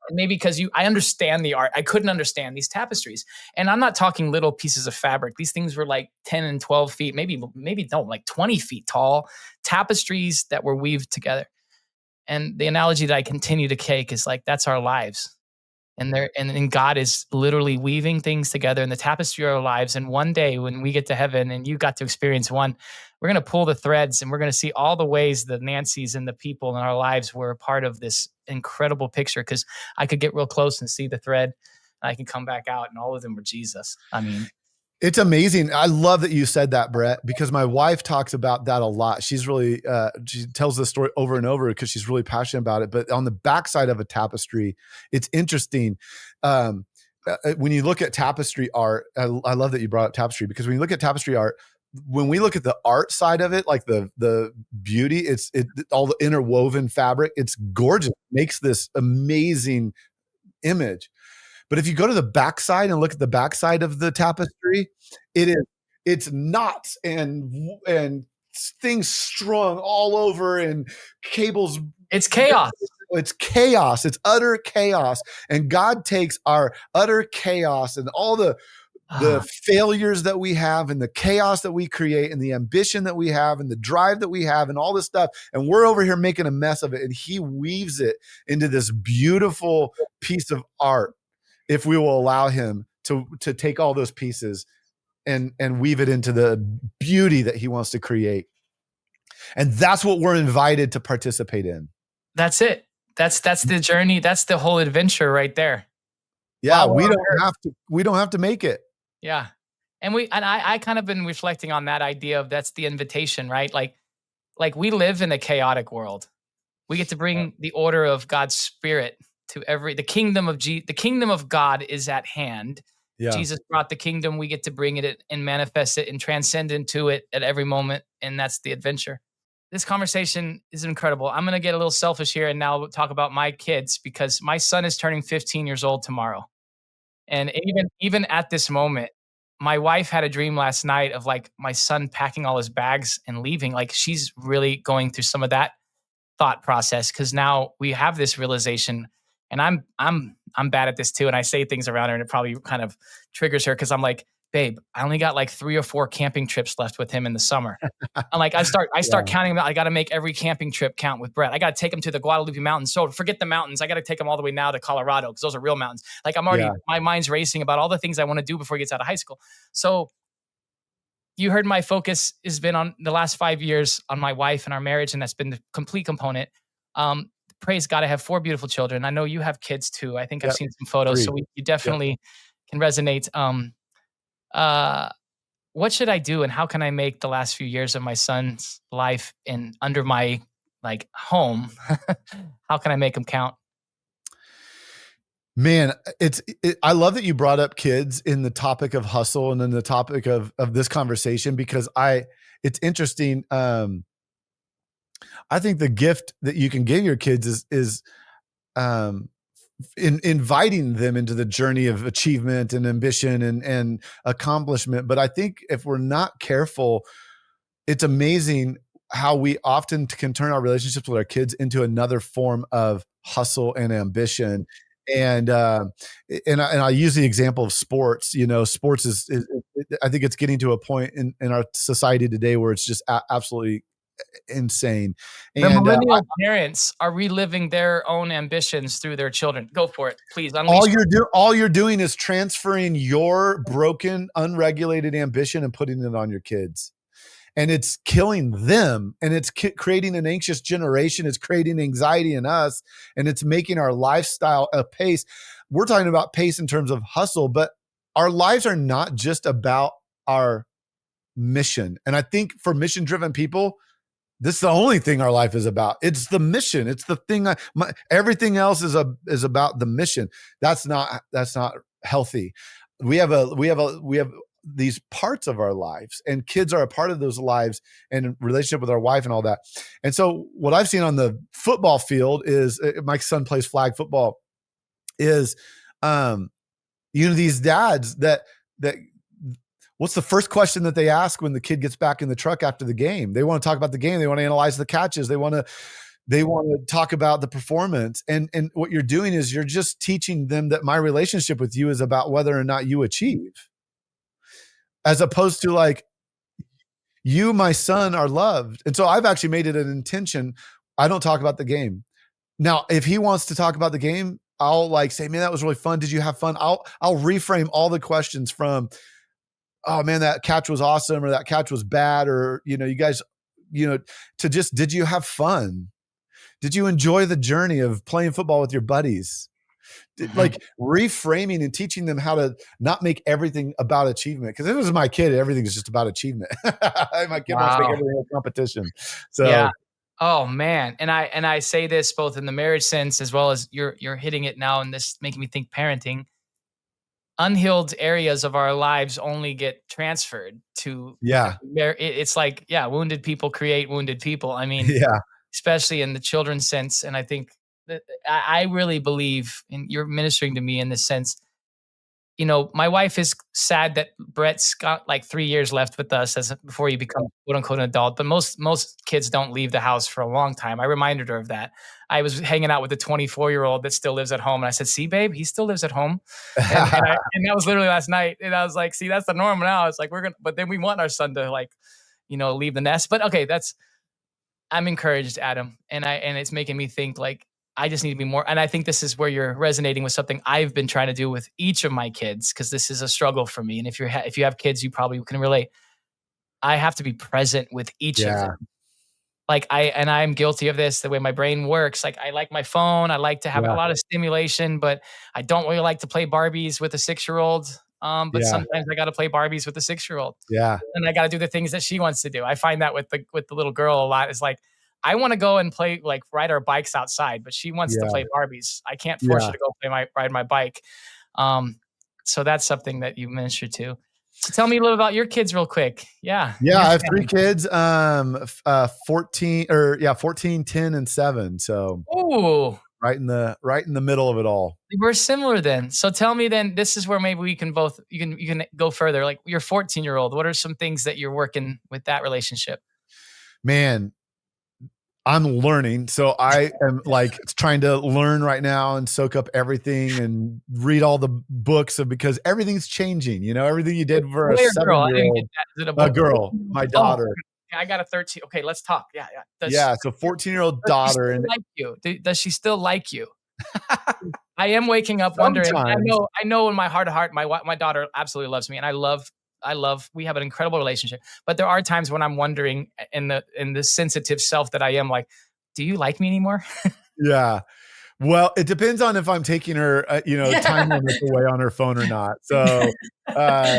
And maybe because I understand the art. I couldn't understand these tapestries. And I'm not talking little pieces of fabric. These things were like 10 and 12 feet, maybe no, like 20 feet tall tapestries that were weaved together. And the analogy that I continue to take is like, that's our lives. And God is literally weaving things together in the tapestry of our lives. And one day when we get to heaven and you got to experience one, we're going to pull the threads and we're going to see all the ways the Nancys and the people in our lives were a part of this incredible picture. Because I could get real close and see the thread, and I can come back out, and all of them were Jesus. I mean, it's amazing. I love that you said that, Brett, because my wife talks about that a lot. She's really, she tells this story over and over because she's really passionate about it. But on the backside of a tapestry, it's interesting. When you look at tapestry art, I love that you brought up tapestry, because when you look at tapestry art, when we look at the art side of it, like the beauty, it's all the interwoven fabric, it's gorgeous. It makes this amazing image. But if you go to the backside and look at the backside of the tapestry, it's knots and things strung all over and cables. it's chaos. It's chaos. It's utter chaos. And God takes our utter chaos and all the failures that we have and the chaos that we create and the ambition that we have and the drive that we have and all this stuff. And we're over here making a mess of it. And he weaves it into this beautiful piece of art, if we will allow him to take all those pieces and weave it into the beauty that he wants to create. And that's what we're invited to participate in. That's it. That's the journey. That's the whole adventure right there. Yeah, we don't have to make it. Yeah. And I kind of been reflecting on that idea of that's the invitation, right? Like we live in a chaotic world. We get to bring the order of God's Spirit to the kingdom of God is at hand. Yeah. Jesus brought the kingdom. We get to bring it and manifest it and transcend into it at every moment. And that's the adventure. This conversation is incredible. I'm going to get a little selfish here and now talk about my kids, because my son is turning 15 years old tomorrow. And even at this moment, my wife had a dream last night of like my son packing all his bags and leaving. Like she's really going through some of that thought process, because now we have this realization, and I'm bad at this too. And I say things around her and it probably kind of triggers her, because I'm like, babe, I only got like 3 or 4 camping trips left with him in the summer. And like I start counting them out. I got to make every camping trip count with Brett. I got to take him to the Guadalupe Mountains. So forget the mountains. I got to take him all the way now to Colorado, because those are real mountains. Like I'm already, my mind's racing about all the things I want to do before he gets out of high school. So you heard my focus has been on the last 5 years on my wife and our marriage, and that's been the complete component. Praise God, I have 4 beautiful children. I know you have kids too. I think I've seen some photos, 3. So you definitely can resonate. What should I do, and how can I make the last few years of my son's life and under my like home, how can I make them count? Man, I love that you brought up kids in the topic of hustle and in the topic of this conversation, because it's interesting. I think the gift that you can give your kids is inviting them into the journey of achievement and ambition and accomplishment. But I think if we're not careful, it's amazing how we often can turn our relationships with our kids into another form of hustle and ambition. And I use the example of sports. You know, sports is I think it's getting to a point in our society today where it's just absolutely insane. The millennial parents are reliving their own ambitions through their children. Go for it, please. All you're doing is transferring your broken, unregulated ambition and putting it on your kids. And it's killing them, and it's creating an anxious generation. It's creating anxiety in us, and it's making our lifestyle a pace. We're talking about pace in terms of hustle, but our lives are not just about our mission. And I think for mission-driven people, this is the only thing our life is about. It's the mission. It's the thing. Everything else is about the mission. That's not healthy. We have these parts of our lives, and kids are a part of those lives, and relationship with our wife and all that. And so what I've seen on the football field is, my son plays flag football, is, these dads that what's the first question that they ask when the kid gets back in the truck after the game? They want to talk about the game. They want to analyze the catches. They want to talk about the performance. And what you're doing is you're just teaching them that my relationship with you is about whether or not you achieve. As opposed to like, you, my son, are loved. And so I've actually made it an intention. I don't talk about the game. Now, if he wants to talk about the game, I'll like say, man, that was really fun. Did you have fun? I'll reframe all the questions from, oh man, that catch was awesome, or that catch was bad, or, you guys, to just, did you have fun? Did you enjoy the journey of playing football with your buddies? Mhm. Like reframing and teaching them how to not make everything about achievement. Cause if it was my kid, everything is just about achievement. My kid wants to make Wow. everything a competition. Yeah. So Oh man. And I say this both in the marriage sense as well as you're hitting it now and this making me think parenting. Unhealed areas of our lives only get transferred to yeah, it's like, yeah, wounded people create wounded people. I mean, yeah, especially in the children's sense. And I think that I really believe in you're ministering to me in this sense. My wife is sad that Brett's got like 3 years left with us as before you become quote unquote an adult. But most kids don't leave the house for a long time. I reminded her of that. I was hanging out with a 24-year-old that still lives at home, and I said, "See, babe, he still lives at home," and that was literally last night. And I was like, "See, that's the norm now." It's like we're gonna, but then we want our son to like, leave the nest. But okay, that's I'm encouraged, Adam, and it's making me think like I just need to be more. And I think this is where you're resonating with something I've been trying to do with each of my kids because this is a struggle for me. And if you have kids, you probably can relate. I have to be present with each of them. yeah, Like I'm guilty of this. The way my brain works, like I like my phone. I like to have a yeah, lot of stimulation, but I don't really like to play Barbies with a 6-year-old. But yeah, sometimes I got to play Barbies with a 6-year-old yeah, and I got to do the things that she wants to do. I find that with the little girl a lot is like I want to go and play like ride our bikes outside, but she wants to yeah, play Barbies. I can't force her yeah. to go ride my bike. Um, so that's something that you mentioned too. So tell me a little about your kids real quick. Yeah, Yeah, your I have three family. kids, 14, 10, and 7. So Ooh, right in the middle of it all. we're similar then. So tell me then, this is where maybe we can both you can go further. Like your 14-year-old, what are some things that you're working with that relationship? Man, I'm learning. So I am like trying to learn right now and soak up everything and read all the books because everything's changing. Everything you did for a Boy or girl? I didn't get 7-year-old, that. Is it a a boy? girl, my Oh, daughter. I got a 13. Okay, let's talk. Yeah, yeah. Yeah. So 14-year-old Does she daughter. still And like you? Does she still like you? I am waking up wondering. I sometimes, know, I know in my heart of heart, my daughter absolutely loves me, and I love. We have an incredible relationship. But there are times when I'm wondering, in the sensitive self that I am, like, do you like me anymore? yeah. Well, it depends on if I'm taking her, time Yeah. limits away on her phone or not. So, uh,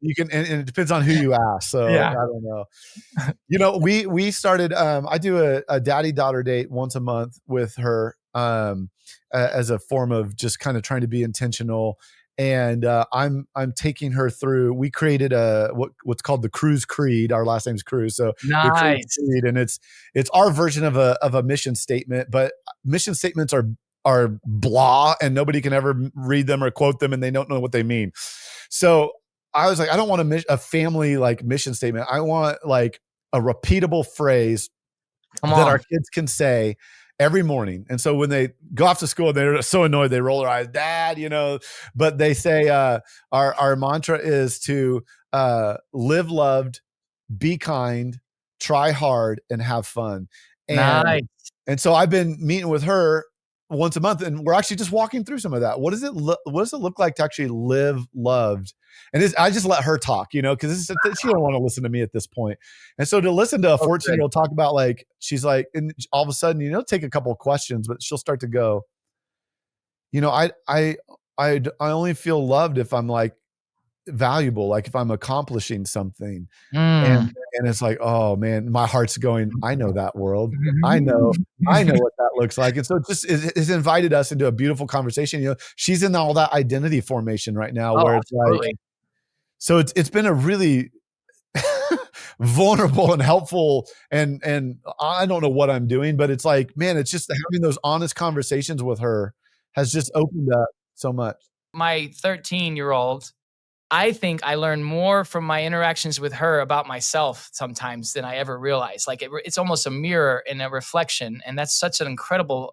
you can, and it depends on who you ask. So Yeah. I don't know. We started. I do a daddy daughter date once a month with her, as a form of just kind of trying to be intentional. And I'm taking her through. We created what's called the Cruz Creed. Our last name's Cruz, so the Cruz Nice. Creed, and it's our version of a mission statement. But mission statements are blah, and nobody can ever read them or quote them, and they don't know what they mean. So I was like, I don't want a family like mission statement. I want like a repeatable phrase Come that our on. kids can say every morning. And so when they go off to school, they're so annoyed, they roll their eyes, Dad. But they say, our mantra is to live loved, be kind, try hard, and have fun. And Nice. and so I've been meeting with her once a month, and we're actually just walking through some of that. What does it look like to actually live loved? And I just let her talk, because she don't want to listen to me at this point. And so to listen to a Oh, good. 14-year-old talk about like, she's like, and all of a sudden, take a couple of questions, but she'll start to go, I only feel loved if I'm like valuable, like if I'm accomplishing something. Mm. And it's like, oh man, my heart's going, I know that world. I know what that looks like. And so it's invited us into a beautiful conversation. She's in all that identity formation right now Oh, where it's like, absolutely. so it's been a really vulnerable and helpful, and I don't know what I'm doing, but it's like, man, it's just having those honest conversations with her has just opened up so much. My 13-year-old, I think I learn more from my interactions with her about myself sometimes than I ever realized. Like it's almost a mirror and a reflection, and that's such an incredible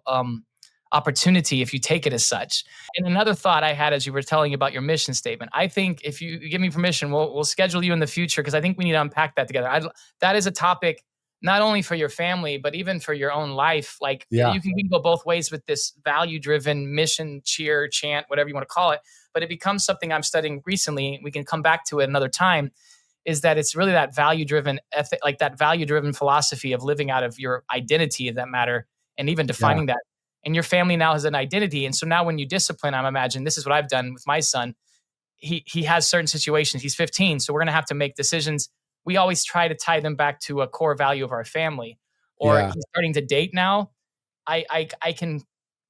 opportunity if you take it as such. And another thought I had as you were telling about your mission statement, I think if you give me permission, we'll schedule you in the future because I think we need to unpack that together. That is a topic not only for your family, but even for your own life. Like Yeah. you can go both ways with this value driven mission, cheer, chant, whatever you want to call it. But it becomes something I'm studying recently. We can come back to it another time. Is that it's really that value driven ethic, like that value driven philosophy of living out of your identity, of that matter, and even Yeah. defining that. And your family now has an identity. And so now when you discipline, I'm imagining this is what I've done with my son. He has certain situations. He's 15, so we're gonna have to make decisions. We always try to tie them back to a core value of our family. Or Yeah. he's starting to date now. I can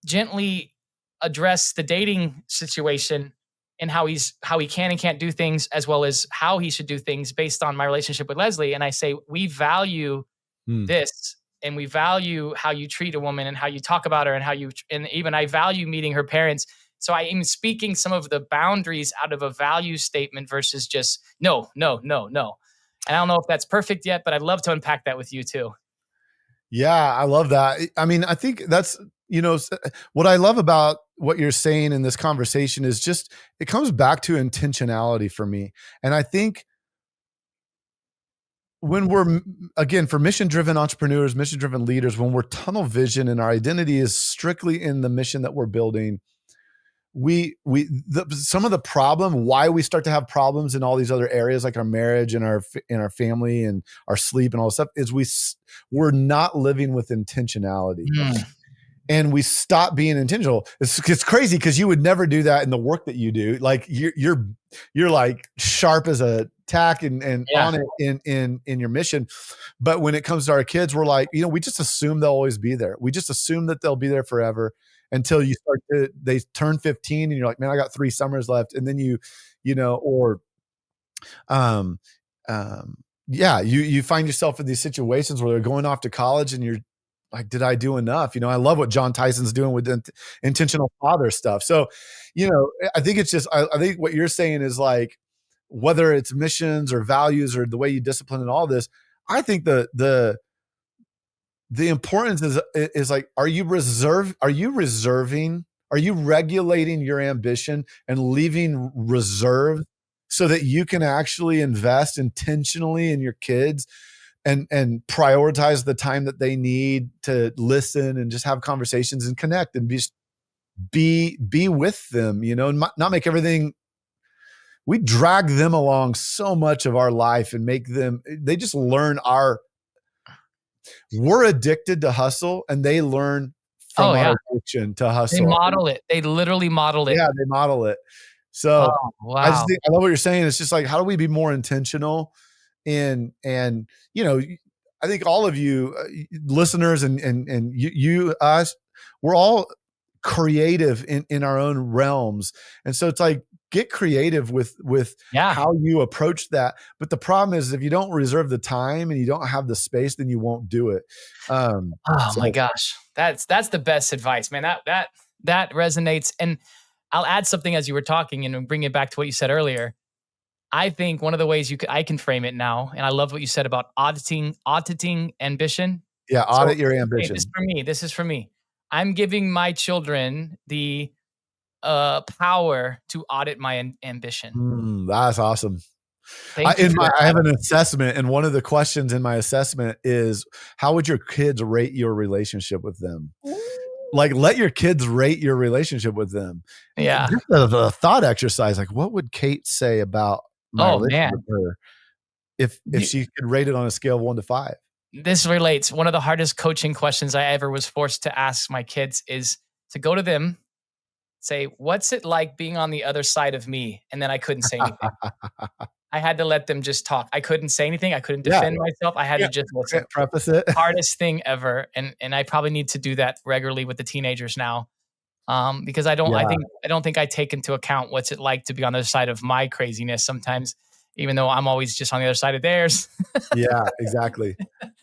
gently address the dating situation and how he can and can't do things, as well as how he should do things based on my relationship with Leslie. And I say we value Hmm. this, and we value how you treat a woman and how you talk about her and how you, and even I value meeting her parents. So I am speaking some of the boundaries out of a value statement versus just no, no, no, no. And I don't know if that's perfect yet, but I'd love to unpack that with you too. Yeah, I love that. I mean, I think that's, what I love about what you're saying in this conversation is just, it comes back to intentionality for me. And I think when we're, again, for mission driven entrepreneurs, mission driven leaders, when we're tunnel vision and our identity is strictly in the mission that we're building, some of the problem, why we start to have problems in all these other areas, like our marriage and our family and our sleep and all this stuff, is we're not living with intentionality. And we stop being intentional. It's crazy because you would never do that in the work that you do. Like you're like sharp as a tack and Yeah. on it in your mission. But when it comes to our kids, we're like, we just assume they'll always be there. We just assume that they'll be there forever until they turn 15 and you're like, man, I got 3 summers left. And then um, you find yourself in these situations where they're going off to college and you're like, did I do enough? I love what John Tyson's doing with intentional father stuff. So, I think it's just, I think what you're saying is like, whether it's missions or values or the way you discipline and all this, I think the importance is like, are you regulating your ambition and leaving reserve so that you can actually invest intentionally in your kids and prioritize the time that they need to listen and just have conversations and connect and be with them, and not make everything. We drag them along so much of our life and they just learn we're addicted to hustle and they learn from Oh our yeah. addiction to They hustle. model it. They literally model it. Yeah, they model it. So Oh, wow. I love what you're saying. It's just like, how do we be more intentional and I think all of you listeners and us, we're all creative in our own realms. And so it's like, get creative with Yeah. how you approach that. But the problem is if you don't reserve the time and you don't have the space, then you won't do it. Oh my gosh. That's the best advice, man. That resonates. And I'll add something as you were talking and bring it back to what you said earlier. I think one of the ways I can frame it now, and I love what you said about auditing ambition. Yeah, So, audit your okay, ambition. this is for me. I'm giving my children the power to audit my ambition. That's awesome. Thank you for I have that. an assessment, and one of the questions in my assessment is, how would your kids rate your relationship with them? Like, let your kids rate your relationship with them. Yeah. Just a thought exercise. Like, what would Kate say about my Oh relationship man. with her if she could rate it on a scale of 1 to 5? This relates. One of the hardest coaching questions I ever was forced to ask my kids is to go to them, say, "What's it like being on the other side of me?" And then I couldn't say anything. I had to let them just talk. I couldn't say anything. I couldn't Yeah. defend myself. I had to just listen. Can't preface it. Hardest thing ever, and I probably need to do that regularly with the teenagers now, because I don't think I take into account what's it like to be on the other side of my craziness sometimes, even though I'm always just on the other side of theirs. Yeah, exactly.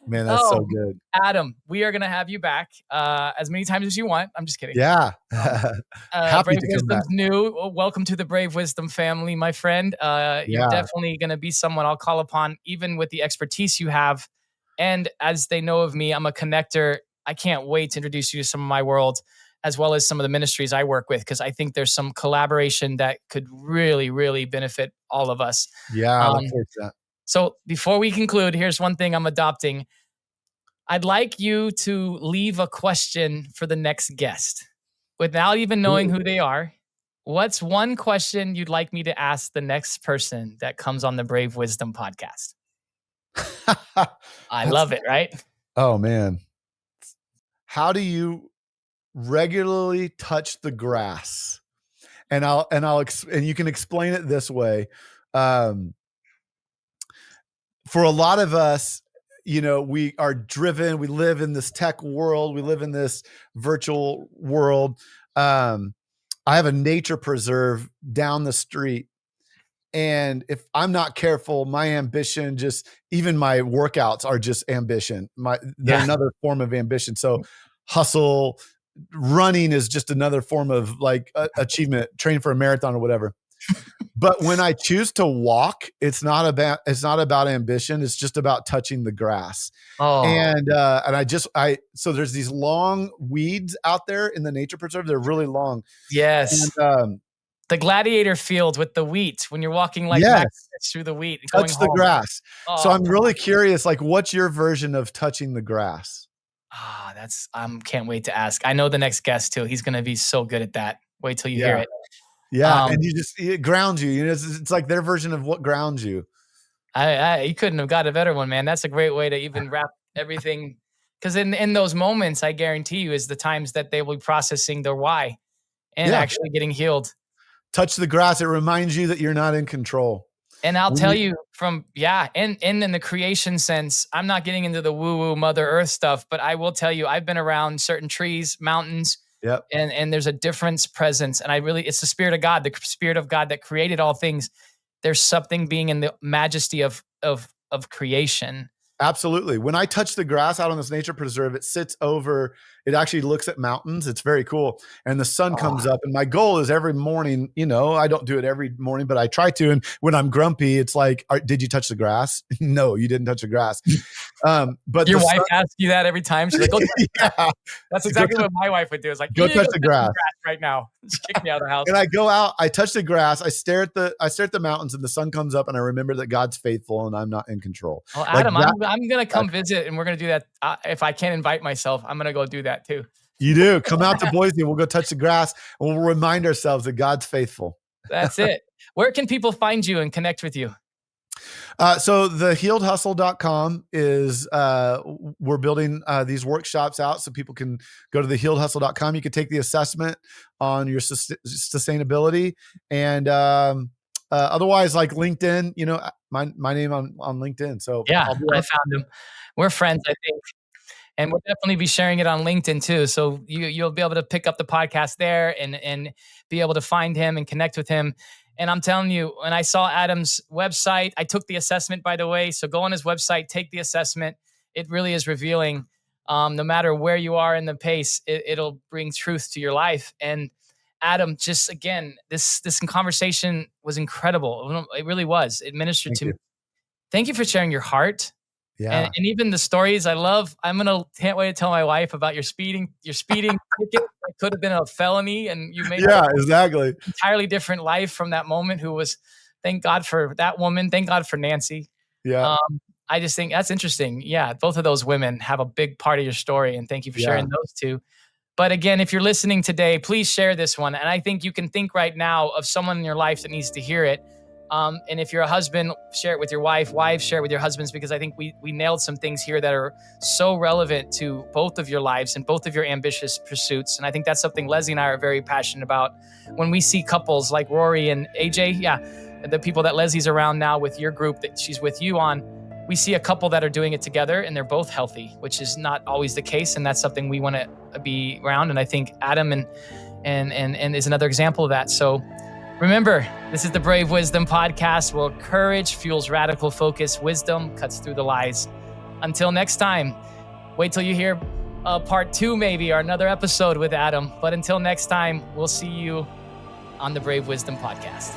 Man, that's so Oh, good. Adam, we are gonna have you back as many times as you want. I'm just kidding. Yeah. Happy Brave to come back. Wisdom's new. Welcome to the Brave Wisdom family, my friend. You're Yeah. definitely going to be someone I'll call upon, even with the expertise you have. And as they know of me, I'm a connector. I can't wait to introduce you to some of my world, as well as some of the ministries I work with, because I think there's some collaboration that could really, really benefit all of us. Yeah, I look forward to that. So before we conclude, here's one thing I'm adopting. I'd like you to leave a question for the next guest without even knowing Ooh. who they are. What's one question you'd like me to ask the next person that comes on the Brave Wisdom podcast? I That's love it, right? oh man. How do you regularly touch the grass? And you can explain it this way. Um, for a lot of us, we are driven, we live in this tech world, we live in this virtual world. I have a nature preserve down the street. And if I'm not careful, my ambition, just even my workouts are just ambition. They're Yeah. another form of ambition. So hustle, running is just another form of like achievement, train for a marathon or whatever. But when I choose to walk, it's not about ambition. It's just about touching the grass. Oh, So there's these long weeds out there in the nature preserve. They're really long. And yes. The gladiator field with the wheat when you're walking like yes, backwards through the wheat and going touch the home. grass. So Oh, I'm really curious, like, what's your version of touching the grass? that's can't wait to ask. I know the next guest too. He's gonna be so good at that. Wait till you hear Yeah. it. Yeah. Um, And it grounds you. It's like their version of what grounds you. you couldn't have got a better one, man. That's a great way to even wrap everything. Because in those moments, I guarantee you, is the times that they will be processing their why and Yeah. actually getting healed. Touch the grass. It reminds you that you're not in control. And I'll When tell you- you and in the creation sense, I'm not getting into the woo-woo Mother Earth stuff, but I will tell you, I've been around certain trees, mountains, Yep. and there's a difference presence. And it's the Spirit of God that created all things. There's something being in the majesty of creation. Absolutely. When I touch the grass out on this nature preserve, it actually looks at mountains. It's very cool. And the sun comes up. And my goal is every morning, I don't do it every morning, but I try to. And when I'm grumpy, it's like, did you touch the grass? No, you didn't touch the grass. But Your wife asks you that every time. She's like, go yeah, that's exactly what my wife would do. It's like, go "You need to touch the grass. right now. Just kick me out of the house. And I go out, I touch the grass, I stare at the mountains, and the sun comes up, and I remember that God's faithful and I'm not in control. Well, Like Adam, that, I'm gonna come visit, and we're gonna do that. If I can't invite myself, I'm gonna go do that too. you do. Come out to Boise, and we'll go touch the grass, and we'll remind ourselves that God's faithful. That's it. Where can people find you and connect with you? So the healedhustle.com is we're building these workshops out so people can go to the healedhustle.com. You can take the assessment on your sustainability, and otherwise, like LinkedIn, my name on LinkedIn. So Yeah, I found him. We're friends, I think. And we'll definitely be sharing it on LinkedIn too. So you'll be able to pick up the podcast there and be able to find him and connect with him. And I'm telling you, when I saw Adam's website, I took the assessment, by the way. So go on his website, take the assessment. It really is revealing. No matter where you are in the pace, it'll bring truth to your life. And Adam, just again, this conversation was incredible. It really was. It ministered Thank to you. me. Thank you for sharing your heart. Yeah. And even the stories I love. Can't wait to tell my wife about your speeding ticket. That could have been a felony, and you made Yeah, exactly. an entirely different life from that moment. Thank God for that woman. Thank God for Nancy. Yeah. I just think that's interesting. Yeah, both of those women have a big part of your story, and thank you for sharing those two. But again, if you're listening today, please share this one. And I think you can think right now of someone in your life that needs to hear it. And if you're a husband, share it with your wife. Wives, share it with your husbands, because I think we nailed some things here that are so relevant to both of your lives and both of your ambitious pursuits. And I think that's something Leslie and I are very passionate about. When we see couples like Rory and AJ, the people that Leslie's around now with your group that she's with you on, we see a couple that are doing it together and they're both healthy, which is not always the case. And that's something we want to be around. And I think Adam and is another example of that. So remember, this is the Brave Wisdom Podcast, where courage fuels radical focus, wisdom cuts through the lies. Until next time, wait till you hear part 2 maybe, or another episode with Adam. But until next time, we'll see you on the Brave Wisdom Podcast.